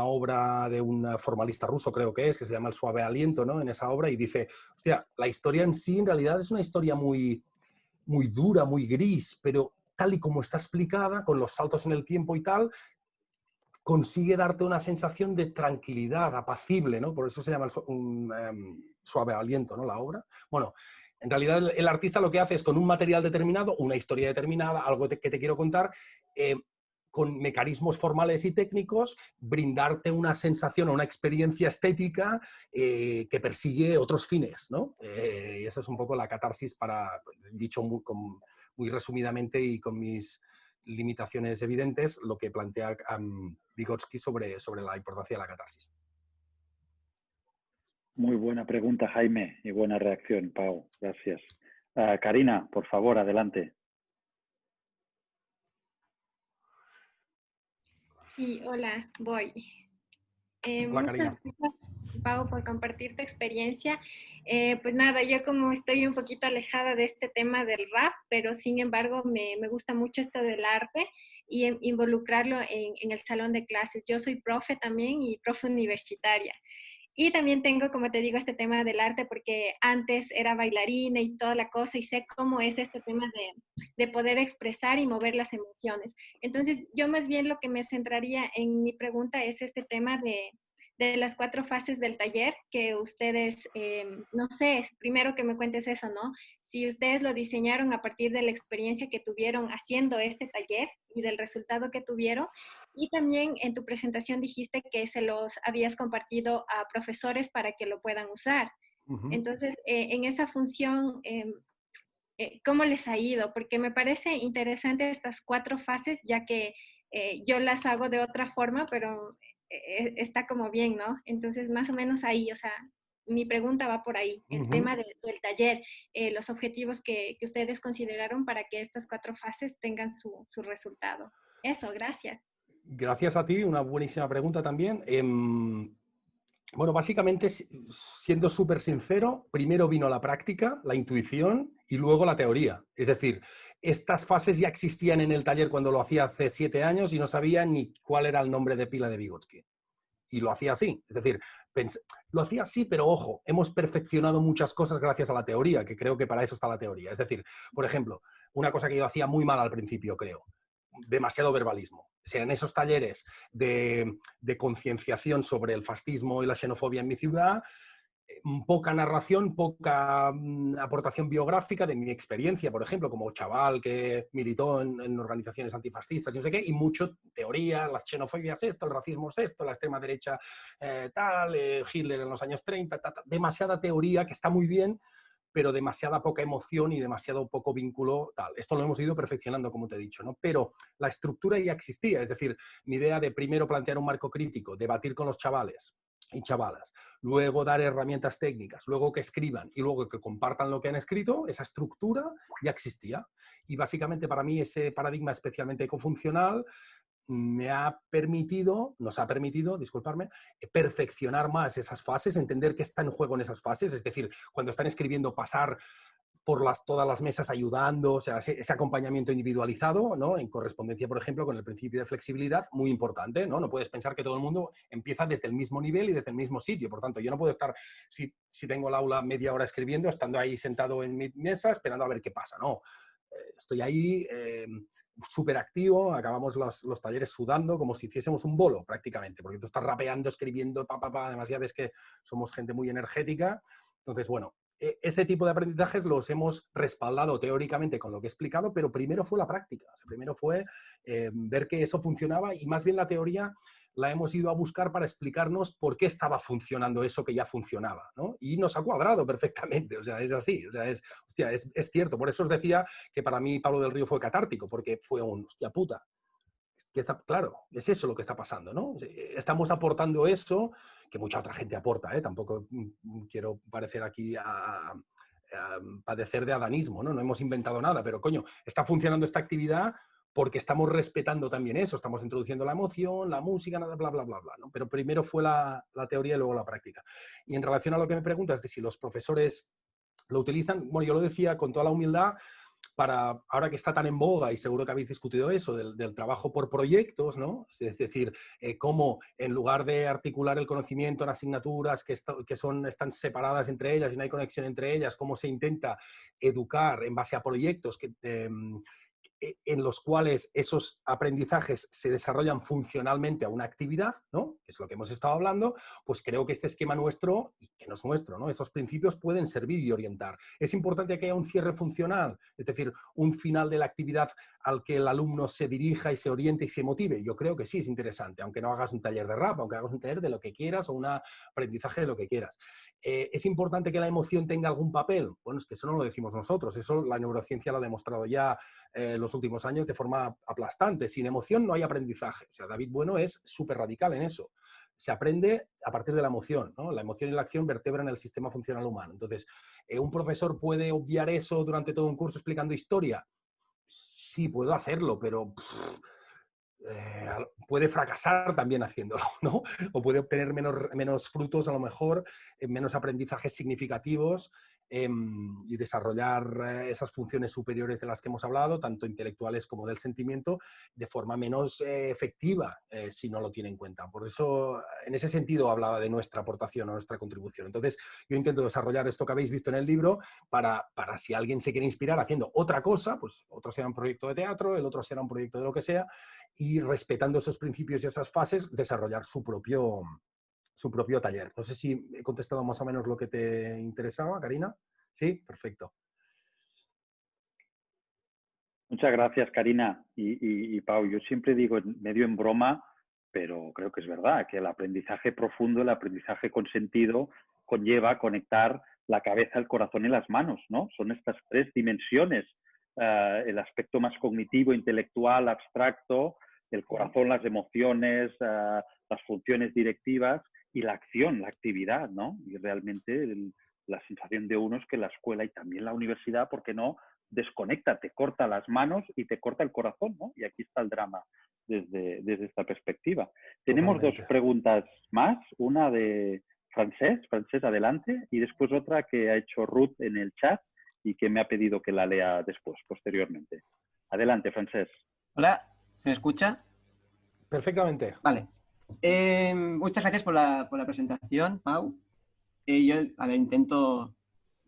obra de un formalista ruso, creo que se llama El suave aliento, ¿no? En esa obra, y dice, hostia, la historia en sí, en realidad, es una historia muy, muy dura, muy gris, pero tal y como está explicada, con los saltos en el tiempo y tal, consigue darte una sensación de tranquilidad, apacible, ¿no? Por eso se llama suave aliento, ¿no? La obra. Bueno, en realidad el artista lo que hace es, con un material determinado, una historia determinada, algo que te quiero contar, con mecanismos formales y técnicos, brindarte una sensación o una experiencia estética que persigue otros fines, ¿no? Y esa es un poco la catarsis, dicho muy resumidamente y con mis limitaciones evidentes, lo que plantea Vygotsky sobre la importancia de la catarsis. Muy buena pregunta, Jaime, y buena reacción, Pau. Gracias. Karina, por favor, adelante. Sí, hola, voy. Hola, Muchas Karina. gracias, Pau, por compartir tu experiencia. Pues nada, yo como estoy un poquito alejada de este tema del rap, pero sin embargo me gusta mucho esto del arte y involucrarlo en el salón de clases. Yo soy profe también y profe universitaria. Y también tengo, como te digo, este tema del arte porque antes era bailarina y toda la cosa y sé cómo es este tema de poder expresar y mover las emociones. Entonces, yo más bien lo que me centraría en mi pregunta es este tema de las 4 fases del taller que ustedes, no sé, primero que me cuentes eso, ¿no? Si ustedes lo diseñaron a partir de la experiencia que tuvieron haciendo este taller y del resultado que tuvieron, y también en tu presentación dijiste que se los habías compartido a profesores para que lo puedan usar. Ujú. Entonces, en esa función, ¿cómo les ha ido? Porque me parece interesante estas 4 fases, ya que yo las hago de otra forma, pero está como bien, ¿no? Entonces, más o menos ahí, o sea, mi pregunta va por ahí, el Ujú. tema del taller, los objetivos que ustedes consideraron para que estas 4 fases tengan su resultado. Eso, gracias. Gracias a ti, una buenísima pregunta también. Bueno, básicamente, siendo súper sincero, primero vino la práctica, la intuición y luego la teoría. Es decir, estas fases ya existían en el taller cuando lo hacía hace 7 años y no sabía ni cuál era el nombre de pila de Vygotsky. Y lo hacía así. Es decir, lo hacía así, pero ojo, hemos perfeccionado muchas cosas gracias a la teoría, que creo que para eso está la teoría. Es decir, por ejemplo, una cosa que yo hacía muy mal al principio, creo, demasiado verbalismo. O sea, en esos talleres de concienciación sobre el fascismo y la xenofobia en mi ciudad, poca narración, poca aportación biográfica de mi experiencia, por ejemplo, como chaval que militó en organizaciones antifascistas, no sé qué, y mucho teoría, la xenofobia es esto, el racismo es esto, la extrema derecha tal, Hitler en los años 30, demasiada teoría que está muy bien, pero demasiada poca emoción y demasiado poco vínculo tal. Esto lo hemos ido perfeccionando, como te he dicho, ¿no? Pero la estructura ya existía, es decir, mi idea de primero plantear un marco crítico, debatir con los chavales y chavalas, luego dar herramientas técnicas, luego que escriban y luego que compartan lo que han escrito, esa estructura ya existía. Y básicamente para mí ese paradigma especialmente ecofuncional nos ha permitido, disculparme, perfeccionar más esas fases, entender qué está en juego en esas fases, es decir, cuando están escribiendo, pasar por todas las mesas ayudando, o sea, ese acompañamiento individualizado, ¿no? En correspondencia, por ejemplo, con el principio de flexibilidad, muy importante, ¿no? No puedes pensar que todo el mundo empieza desde el mismo nivel y desde el mismo sitio, por tanto, yo no puedo estar, si tengo el aula media hora escribiendo, estando ahí sentado en mi mesa esperando a ver qué pasa, no. Estoy ahí súper activo, acabamos los talleres sudando como si hiciésemos un bolo prácticamente, porque tú estás rapeando, escribiendo, además ya ves que somos gente muy energética, entonces, bueno, este tipo de aprendizajes los hemos respaldado teóricamente con lo que he explicado, pero primero fue la práctica, o sea, primero fue ver que eso funcionaba y más bien la teoría la hemos ido a buscar para explicarnos por qué estaba funcionando eso que ya funcionaba, ¿no? Y nos ha cuadrado perfectamente, o sea, es así, o sea, es cierto. Por eso os decía que para mí Pablo del Río fue catártico, porque fue un, hostia puta, que está, claro, es eso lo que está pasando, ¿no? Estamos aportando eso, que mucha otra gente aporta, ¿eh? Tampoco quiero parecer aquí a padecer de adanismo, ¿no? No hemos inventado nada, pero coño, está funcionando esta actividad porque estamos respetando también eso, estamos introduciendo la emoción, la música, nada, bla, bla, bla, bla, ¿no? Pero primero fue la teoría y luego la práctica. Y en relación a lo que me preguntas de si los profesores lo utilizan, bueno, yo lo decía con toda la humildad, para ahora que está tan en boga, y seguro que habéis discutido eso, del trabajo por proyectos, ¿no? Es decir, cómo en lugar de articular el conocimiento en asignaturas que están separadas entre ellas y no hay conexión entre ellas, cómo se intenta educar en base a proyectos en los cuales esos aprendizajes se desarrollan funcionalmente a una actividad, ¿no? Que es lo que hemos estado hablando, pues creo que este esquema nuestro, y que no es nuestro, ¿no? Esos principios pueden servir y orientar. Es importante que haya un cierre funcional, es decir, un final de la actividad al que el alumno se dirija y se oriente y se motive. Yo creo que sí es interesante, aunque no hagas un taller de rap, aunque hagas un taller de lo que quieras o un aprendizaje de lo que quieras. ¿Es importante que la emoción tenga algún papel? Bueno, es que eso no lo decimos nosotros, eso la neurociencia lo ha demostrado ya los últimos años de forma aplastante. Sin emoción no hay aprendizaje. O sea, David Bueno es súper radical en eso. Se aprende a partir de la emoción, ¿no? La emoción y la acción vertebran el sistema funcional humano. Entonces, ¿un profesor puede obviar eso durante todo un curso explicando historia? Sí, puedo hacerlo, pero puede fracasar también haciéndolo, ¿no? O puede obtener menos frutos, a lo mejor, menos aprendizajes significativos y desarrollar esas funciones superiores de las que hemos hablado, tanto intelectuales como del sentimiento, de forma menos efectiva si no lo tiene en cuenta. Por eso, en ese sentido, hablaba de nuestra aportación o nuestra contribución. Entonces, yo intento desarrollar esto que habéis visto en el libro para si alguien se quiere inspirar haciendo otra cosa, pues otro será un proyecto de teatro, el otro será un proyecto de lo que sea, y respetando esos principios y esas fases, desarrollar su propio taller. No sé si he contestado más o menos lo que te interesaba, Karina. ¿Sí? Perfecto. Muchas gracias, Karina. Y Pau, yo siempre digo medio en broma, pero creo que es verdad, que el aprendizaje profundo, el aprendizaje con sentido, conlleva conectar la cabeza, el corazón y las manos, ¿no? Son estas 3 dimensiones, el aspecto más cognitivo, intelectual, abstracto, el corazón, las emociones, las funciones directivas y la acción, la actividad, ¿no? Y realmente la sensación de uno es que la escuela y también la universidad, ¿por qué no?, desconecta, te corta las manos y te corta el corazón, ¿no? Y aquí está el drama desde esta perspectiva. Tenemos Totalmente. 2 preguntas más, una de Francesc, adelante, y después otra que ha hecho Ruth en el chat y que me ha pedido que la lea después, posteriormente. Adelante, Francesc. Hola, ¿se me escucha? Perfectamente. Vale. Muchas gracias por la presentación, Pau. Yo intento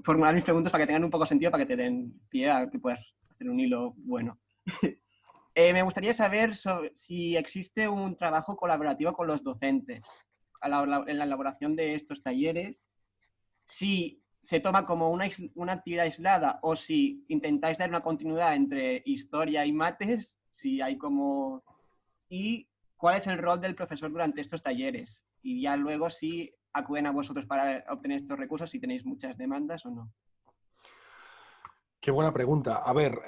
formular mis preguntas para que tengan un poco sentido, para que te den pie a que puedas hacer un hilo bueno. Me gustaría saber si existe un trabajo colaborativo con los docentes en la elaboración de estos talleres, si se toma como una actividad aislada o si intentáis dar una continuidad entre historia y mates, si hay como... y cuál es el rol del profesor durante estos talleres. Y ya luego si acuden a vosotros para obtener estos recursos, si tenéis muchas demandas o no. Qué buena pregunta. A ver,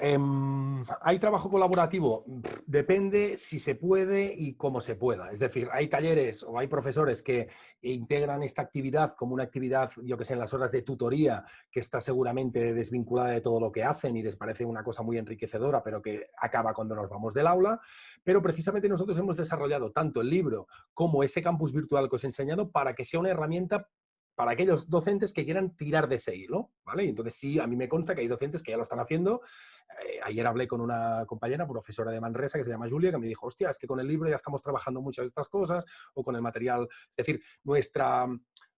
¿hay trabajo colaborativo? Depende si se puede y cómo se pueda. Es decir, hay talleres o hay profesores que integran esta actividad como una actividad, yo que sé, en las horas de tutoría, que está seguramente desvinculada de todo lo que hacen y les parece una cosa muy enriquecedora, pero que acaba cuando nos vamos del aula. Pero precisamente nosotros hemos desarrollado tanto el libro como ese campus virtual que os he enseñado para que sea una herramienta para aquellos docentes que quieran tirar de ese hilo, ¿vale? Y entonces sí, a mí me consta que hay docentes que ya lo están haciendo. Ayer hablé con una compañera, profesora de Manresa, que se llama Julia, que me dijo, hostia, es que con el libro ya estamos trabajando muchas de estas cosas, o con el material. Es decir, nuestra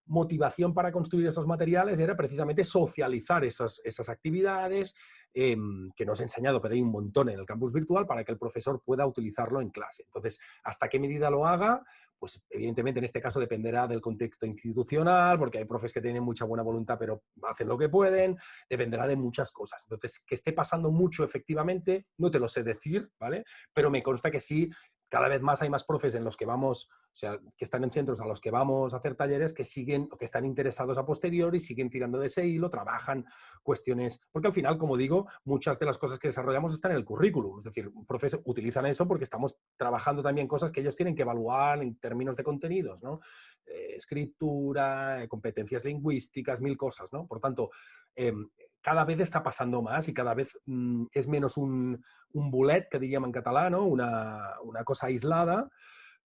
motivación para construir esos materiales era precisamente socializar esas actividades que nos he enseñado, pero hay un montón en el campus virtual para que el profesor pueda utilizarlo en clase. Entonces, ¿hasta qué medida lo haga? Pues evidentemente en este caso dependerá del contexto institucional, porque hay profes que tienen mucha buena voluntad pero hacen lo que pueden, dependerá de muchas cosas. Entonces, que esté pasando mucho efectivamente, no te lo sé decir, ¿vale? Pero me consta que sí, cada vez más hay más profes en los que vamos, o sea, que están en centros a los que vamos a hacer talleres que siguen o que están interesados a posteriori, siguen tirando de ese hilo, trabajan cuestiones, porque al final, como digo, muchas de las cosas que desarrollamos están en el currículum, es decir, profes utilizan eso porque estamos trabajando también cosas que ellos tienen que evaluar en términos de contenidos, ¿no? Escritura, competencias lingüísticas, 1000 cosas, ¿no? Por tanto, cada vez está pasando más y cada vez es menos un bolet, que diríem en català, ¿no? Una cosa aislada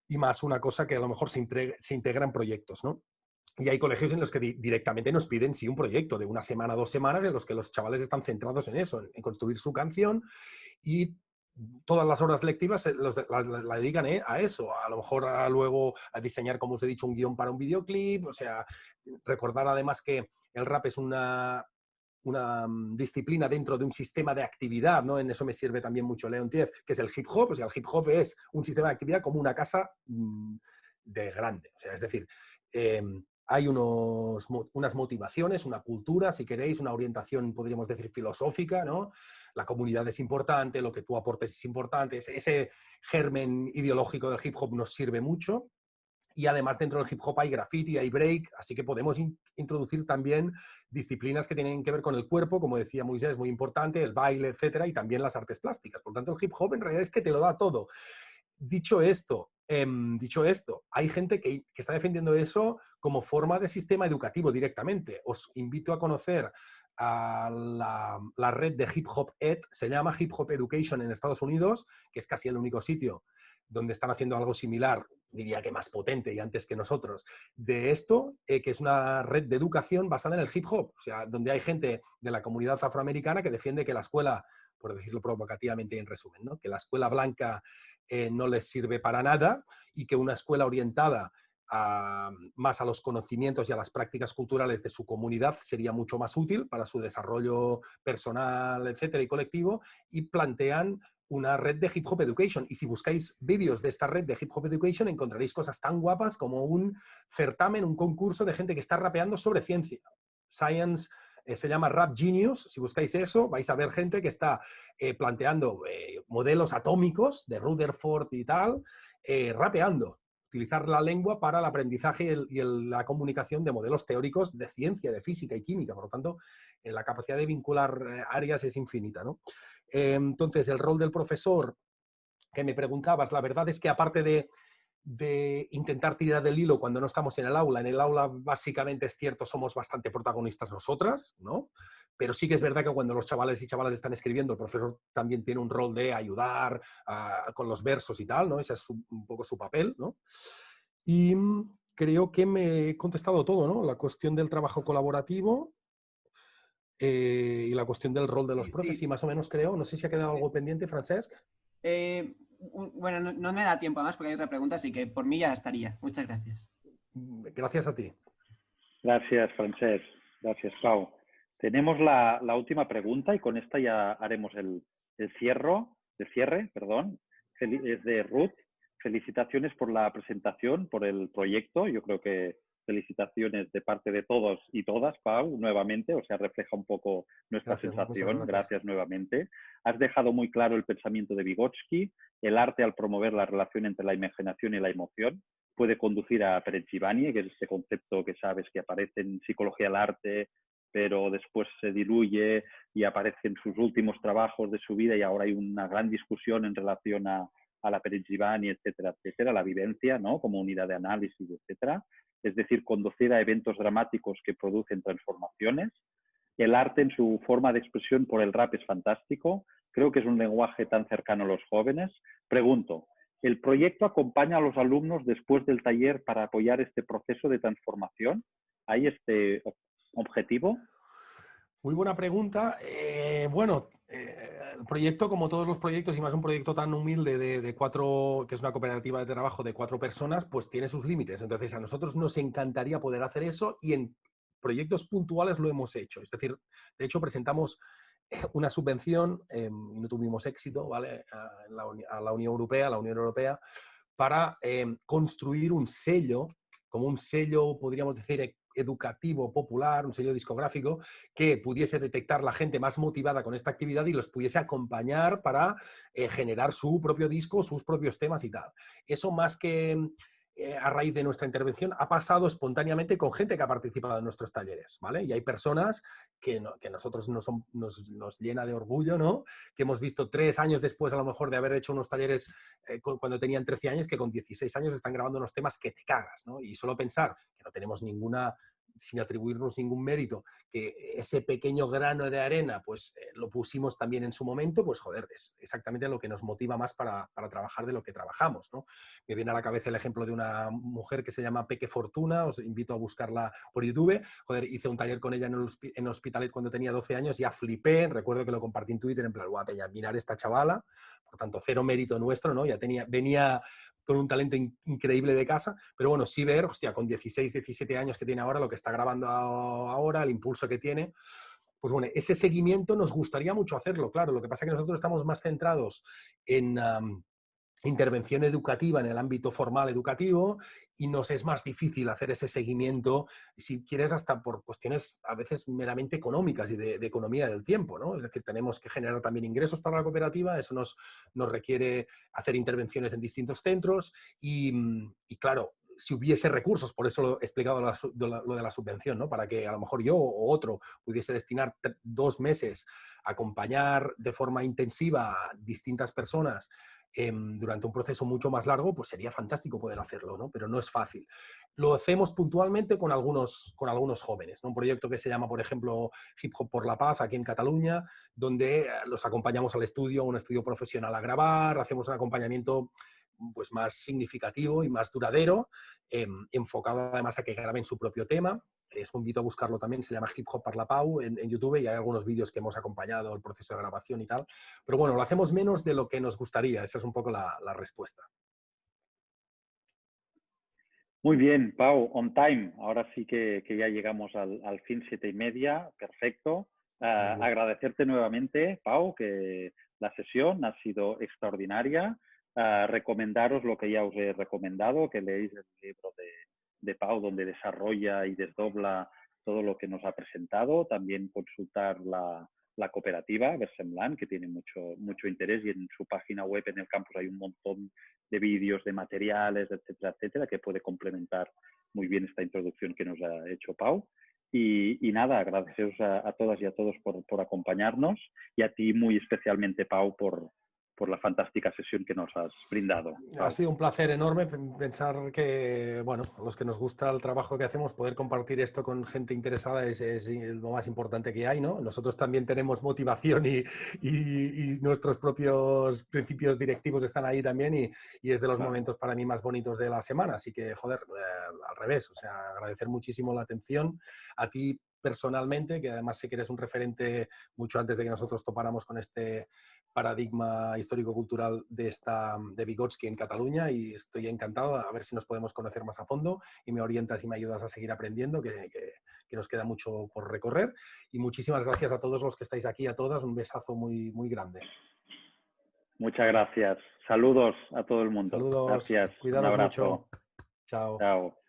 y más una cosa que a lo mejor se integra en proyectos, ¿no? Y hay colegios en los que directamente nos piden, sí, un proyecto de 1 semana, 2 semanas, en los que los chavales están centrados en eso, en construir su canción y todas las horas lectivas la dedican a eso, a lo mejor luego a diseñar, como os he dicho, un guión para un videoclip, o sea, recordar además que el rap es una disciplina dentro de un sistema de actividad, ¿no? En eso me sirve también mucho Leontiev, que es el hip hop. O sea, el hip hop es un sistema de actividad como una casa de grande. O sea, es decir, hay unas motivaciones, una cultura, si queréis, una orientación, podríamos decir, filosófica, ¿no? La comunidad es importante, lo que tú aportes es importante, ese germen ideológico del hip hop nos sirve mucho. Y además dentro del hip hop hay graffiti, hay break, así que podemos introducir también disciplinas que tienen que ver con el cuerpo, como decía Moisés, muy importante, el baile, etcétera, y también las artes plásticas. Por tanto, el hip hop en realidad es que te lo da todo. Dicho esto, hay gente que está defendiendo eso como forma de sistema educativo directamente. Os invito a conocer a la red de Hip Hop Ed, se llama Hip Hop Education en Estados Unidos, que es casi el único sitio donde están haciendo algo similar, diría que más potente y antes que nosotros, de esto, que es una red de educación basada en el hip hop, o sea, donde hay gente de la comunidad afroamericana que defiende que la escuela, por decirlo provocativamente y en resumen, ¿no? Que la escuela blanca no les sirve para nada y que una escuela orientada más a los conocimientos y a las prácticas culturales de su comunidad sería mucho más útil para su desarrollo personal, etcétera, y colectivo, y plantean una red de Hip Hop Education. Y si buscáis vídeos de esta red de Hip Hop Education, encontraréis cosas tan guapas como un certamen, un concurso de gente que está rapeando sobre ciencia. Science se llama Rap Genius. Si buscáis eso, vais a ver gente que está planteando modelos atómicos de Rutherford y tal, rapeando. Utilizar la lengua para el aprendizaje y la comunicación de modelos teóricos de ciencia, de física y química. Por lo tanto, la capacidad de vincular áreas es infinita, ¿no? Entonces, el rol del profesor que me preguntabas, la verdad es que aparte de intentar tirar del hilo cuando no estamos en el aula básicamente es cierto, somos bastante protagonistas nosotras, ¿no? Pero sí que es verdad que cuando los chavales y chavalas están escribiendo, el profesor también tiene un rol de ayudar con los versos y tal, ¿no? Ese es un poco su papel, ¿no? Y creo que me he contestado todo, ¿no? La cuestión del trabajo colaborativo y la cuestión del rol de los profes, sí, más o menos creo. No sé si ha quedado algo pendiente, Francesc. Bueno, no me da tiempo más porque hay otra pregunta, así que por mí ya estaría. Muchas gracias. Gracias a ti. Gracias, Francesc. Gracias, Pau. Tenemos la última pregunta y con esta ya haremos el cierre, perdón. Es de Ruth. Felicitaciones por la presentación, por el proyecto. Yo creo que felicitaciones de parte de todos y todas, Pau, nuevamente. O sea, refleja un poco nuestra sensación. Gracias nuevamente. Has dejado muy claro el pensamiento de Vygotsky. El arte, al promover la relación entre la imaginación y la emoción, puede conducir a Perestroikania, que es este concepto que sabes que aparece en Psicología del Arte, pero después se diluye y aparece en sus últimos trabajos de su vida y ahora hay una gran discusión en relación a la Perestroikania, etcétera, etcétera, la vivencia, ¿no? Como unidad de análisis, etcétera. Es decir, conducir a eventos dramáticos que producen transformaciones. El arte en su forma de expresión por el rap es fantástico. Creo que es un lenguaje tan cercano a los jóvenes. Pregunto, ¿el proyecto acompaña a los alumnos después del taller para apoyar este proceso de transformación? ¿Hay este objetivo? Muy buena pregunta. El proyecto, como todos los proyectos, y más un proyecto tan humilde de cuatro, que es una cooperativa de trabajo de 4 personas, pues tiene sus límites. Entonces, a nosotros nos encantaría poder hacer eso y en proyectos puntuales lo hemos hecho. Es decir, de hecho, presentamos una subvención y no tuvimos éxito, ¿vale? a la Unión Europea, para construir un sello, como un sello, podríamos decir, educativo, popular, un sello discográfico, que pudiese detectar la gente más motivada con esta actividad y los pudiese acompañar para generar su propio disco, sus propios temas y tal. Eso más que a raíz de nuestra intervención ha pasado espontáneamente con gente que ha participado en nuestros talleres, ¿vale? Y hay personas que nosotros nos llena de orgullo, ¿no? Que hemos visto 3 años después, a lo mejor, de haber hecho unos talleres cuando tenían 13 años, que con 16 años están grabando unos temas que te cagas, ¿no? Y solo pensar que no tenemos sin atribuirnos ningún mérito, que ese pequeño grano de arena, pues lo pusimos también en su momento, pues joder, es exactamente lo que nos motiva más para trabajar de lo que trabajamos, ¿no? Me viene a la cabeza el ejemplo de una mujer que se llama Peque Fortuna, os invito a buscarla por YouTube. Joder, hice un taller con ella en Hospitalet cuando tenía 12 años, ya flipé, recuerdo que lo compartí en Twitter, en plan, guau, peña, mirar esta chavala, por tanto, cero mérito nuestro, ¿no? Venía con un talento increíble de casa, pero bueno, sí ver, hostia, con 16, 17 años que tiene ahora, lo que está grabando ahora, el impulso que tiene, pues bueno, ese seguimiento nos gustaría mucho hacerlo, claro, lo que pasa es que nosotros estamos más centrados en intervención educativa en el ámbito formal educativo y nos es más difícil hacer ese seguimiento, si quieres, hasta por cuestiones a veces meramente económicas y de economía del tiempo, ¿no? Es decir, tenemos que generar también ingresos para la cooperativa, eso nos requiere hacer intervenciones en distintos centros y claro, si hubiese recursos, por eso lo he explicado lo de la subvención, ¿no? Para que a lo mejor yo o otro pudiese destinar 2 meses a acompañar de forma intensiva a distintas personas durante un proceso mucho más largo, pues sería fantástico poder hacerlo, ¿no? Pero no es fácil. Lo hacemos puntualmente con algunos jóvenes, ¿no? Un proyecto que se llama, por ejemplo, Hip Hop por la Paz, aquí en Cataluña, donde los acompañamos al estudio, un estudio profesional a grabar, hacemos un acompañamiento pues más significativo y más duradero, enfocado además a que graben su propio tema. Os invito a buscarlo también, se llama Hip Hop per la Pau en YouTube y hay algunos vídeos que hemos acompañado el proceso de grabación y tal. Pero bueno, lo hacemos menos de lo que nos gustaría, esa es un poco la respuesta. Muy bien, Pau, on time. Ahora sí que ya llegamos al fin, 7:30, perfecto. Agradecerte nuevamente, Pau, que la sesión ha sido extraordinaria. Recomendaros lo que ya os he recomendado, que leéis el libro de Pau, donde desarrolla y desdobla todo lo que nos ha presentado. También consultar la cooperativa Versemblant, que tiene mucho interés, y en su página web, en el campus, hay un montón de vídeos, de materiales, etcétera, etcétera, que puede complementar muy bien esta introducción que nos ha hecho Pau. Y nada, agradeceros a todas y a todos por acompañarnos, y a ti muy especialmente, Pau, por la fantástica sesión que nos has brindado. Pau. Ha sido un placer enorme pensar que, bueno, a los que nos gusta el trabajo que hacemos, poder compartir esto con gente interesada es lo más importante que hay, ¿no? Nosotros también tenemos motivación y nuestros propios principios directivos están ahí también y es de los momentos para mí más bonitos de la semana. Así que, joder, al revés, o sea, agradecer muchísimo la atención a ti personalmente, que además sé que eres un referente mucho antes de que nosotros topáramos con este paradigma histórico-cultural de Vygotsky en Cataluña, y estoy encantado a ver si nos podemos conocer más a fondo y me orientas y me ayudas a seguir aprendiendo, que nos queda mucho por recorrer. Y muchísimas gracias a todos los que estáis aquí, a todas, un besazo muy, muy grande. Muchas gracias. Saludos a todo el mundo. Saludos. Gracias. Cuidaros Un abrazo. mucho. Chao. Chao.